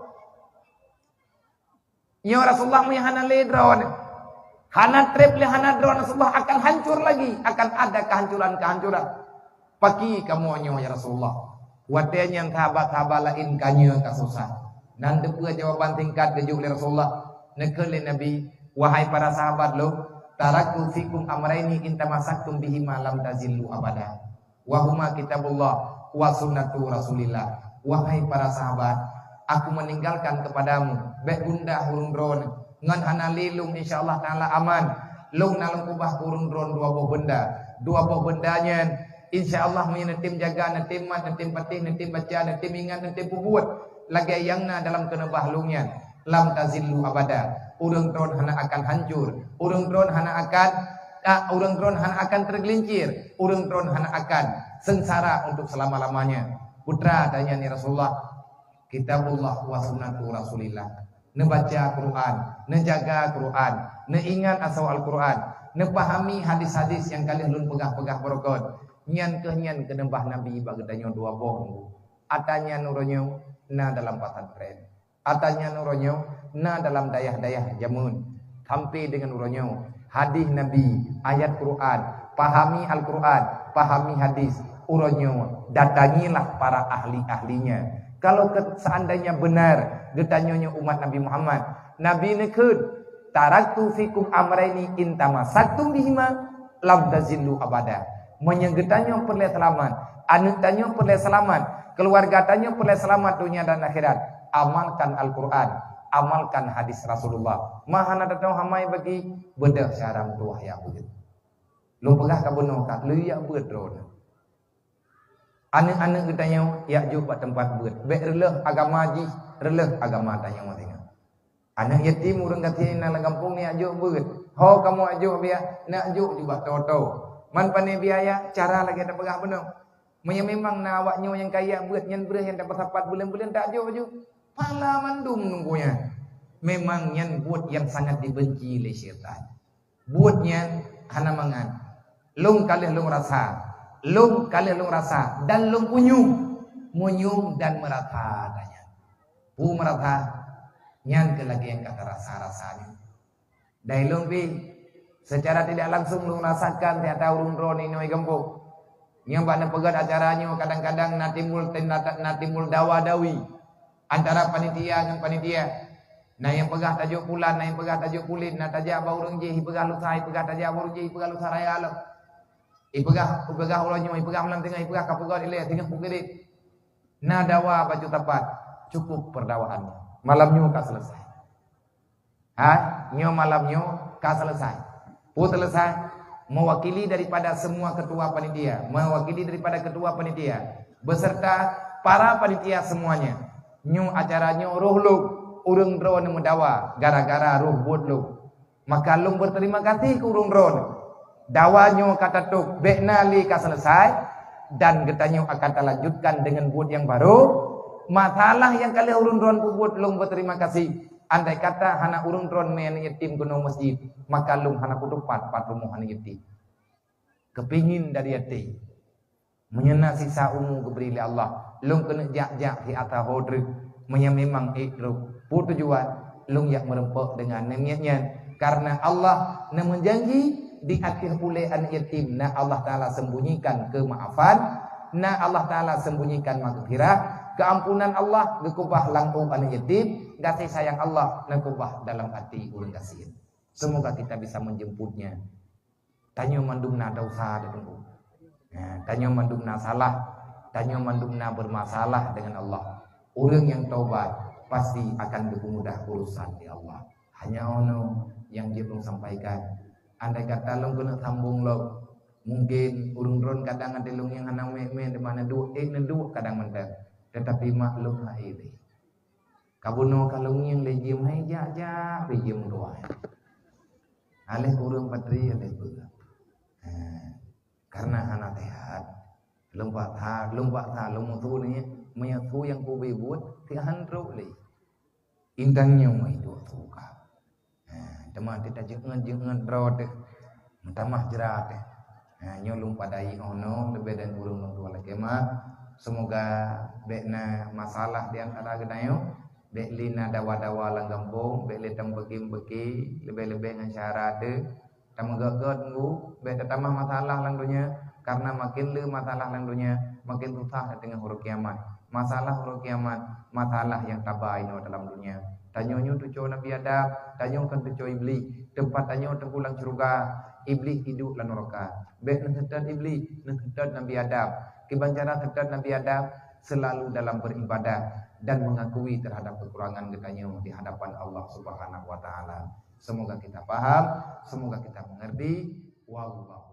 Ya Rasulullah mihana ledron. Hana trip li hana drone Rasulullah akan hancur lagi, akan ada kehancuran-kehancuran. Pagi kamu nyo ya Rasulullah. Wadenya yang sahabat-sahabat lain kanya kasusah. Nan depa jawaban tingkat kejuk li Rasulullah. Nekel li Nabi, wahai para sahabat lo, taraktu fikum amraini in tamasaktum bihi ma lam tazillu abada. Wa huma kitabullah wa sunnatu Rasulillah. Wahai para sahabat, aku meninggalkan kepadamu bek bunda hurung drone ngan hana lilung insyaallah taala aman lung nalung kubah kurung drone dua buah bendanya insyaallah menetim jaga netim mat netim patih netim baca netim ingat netim buat lagi yang na dalam kenebah lungnya lam tazillu abada urang drone hana akan hancur urang drone hana akan tergelincir urang drone hana akan sengsara untuk selama-lamanya putra tanya ni Rasulullah kitabullah wa sunnatu Rasulillah nebaca Quran, nejaga Quran, neingat asal Al-Quran, nepahami hadis-hadis yang kalian lun pegah-pegah berokot. Nyan kenembah Nabi bagedanyo dua bong. Atanya nuronyo na dalam pesantren. Atanya nuronyo na dalam dayah-dayah jamun. Sampai dengan nuronyo hadis Nabi, ayat Quran, pahami Al-Quran, pahami hadis. Uronyo datangilah para ahli-ahlinya. Kalau seandainya benar getanyonya umat Nabi Muhammad, Nabi nekut taraktu fikum amraini in tamasaktum bihima lam tazillu abada. Menyegetanyo perle selamat, anak tanyo perle selamat, keluarga tanyo perle selamat dunia dan akhirat. Amalkan Al-Quran, amalkan hadis Rasulullah. Mahana datang hamai bagi bedah syaram tuah ya begitu. Lu pegah kabono kat lu ya bedron. Anak-anak katanya ya juga tempat buat. Baik releh agama ji, releh agama tanya tengok. Anak yatim urang kata nang kampung ni ajuk buat. Ho kamu ajuk biar nak ajuk juga toto. Man pane biaya cara lagi ada pegah benar. Memang na awaknya yang kaya buat nyan bereh yang dapat sapat bulan-bulan tak ajuk. Pala mandum nunggunya. Memang nyan buat yang sangat dibenci oleh syaitan. Buatnya hana mangan. Lung kalih lung rasa. Lung kalian lung rasa dan lung munyum dan merata tanya. Merata nyan ke lagi yang kata rasa-rasanya. Dai lung pi Secara tidak langsung lu rasakan tiada urun ron ini oi gempuk. Yang pada pegat acaranya kadang-kadang natimul dawa-dawi antara panitia dengan panitia. Nah yang pegah tajuk pulan, nah yang pegah tajuk kulit, nah tajak bau urang je, pegah lu sai, pegah tajak bau je, pegah lu saraya lo. Pegah ulanya, pegah ulang tengah, pegah kapugau ile, tengah pugedit. Nah dawa baju tepat, cukup perdawaannya. Malamnya ka selesai. Nyo malamnya ka selesai. Pun selesai, mewakili daripada semua ketua panitia, mewakili daripada ketua panitia, beserta para panitia semuanya. Nyu acaranya roh lu, urung drone mendawa, gara-gara roh buat lu. Maka lu berterima kasih ke urung drone. Dawanyo kata tuk, beknali ka selesai, dan getanyo akan lanjutkan dengan buat yang baru. Masalah yang kali urung drone buat lu berterima kasih. Andai kata hana urung drone men yatim kuno masjid, maka lum hana kutupat pat rumah hana yatim. Kepingin dari hati menyena sisa umu keberi Allah, lum kena jak-jak di atas hodri memang ikru pu tujuan lum yak merempok dengan niatnya karena Allah na menjanji di akhir pule an yatim na Allah taala sembunyikan kemaafan, na Allah taala sembunyikan maghfirah, keampunan Allah gekubah langkung an yatim, kasih sayang Allah nekubah dalam hati ulun kasihin. Semoga kita bisa menjemputnya. Tanyo mandumna dosa datungku. Tanyo mandumna salah, tanyo mandumna bermasalah dengan Allah. Orang yang taubat pasti akan lebih mudah urusan di Allah. Hanya ono yang dia belum sampaikan. Andai kata long kena sambung lo, mungkin urung ron kadang ada long yang hanang me di mana dua kadang mendak. Tetapi maklum lah ini. Kabuno kalau yang lejim hai ja lejim doa. Alih kurang patri alih berat. Karena anak sehat, lompat tu ni menyatu yang ku buat tihan roli. Indangnya mai dua suka. Teman kita jangan rod, tamah jerat. Nyolong padai ono lebih dan burung dua lagi mah. Semoga bekna masalah di antara gedayo, beklina dawa-dawa lang kampung, bekli tam beki lebih-lebih dengan syarat tam gagat ngu, bek tambah masalah lang dunia karena makin le masalah lang dunia makin susah dengan huruf kiamat. Masalah huruf kiamat, masalah yang tabai no dalam dunia. Tanyonyo tu cow Nabi Adam, tanyo kan tu cow iblis, tempat tanyo terpulang surga, iblis hidup lan neraka. Bek nak iblis, nak Nabi Adam. Kebanjaran tetap Nabi Adam selalu dalam beribadah dan mengakui terhadap kekurangan kitanya di hadapan Allah Subhanahu wa taala. Semoga kita paham, semoga kita mengerti. Wallahu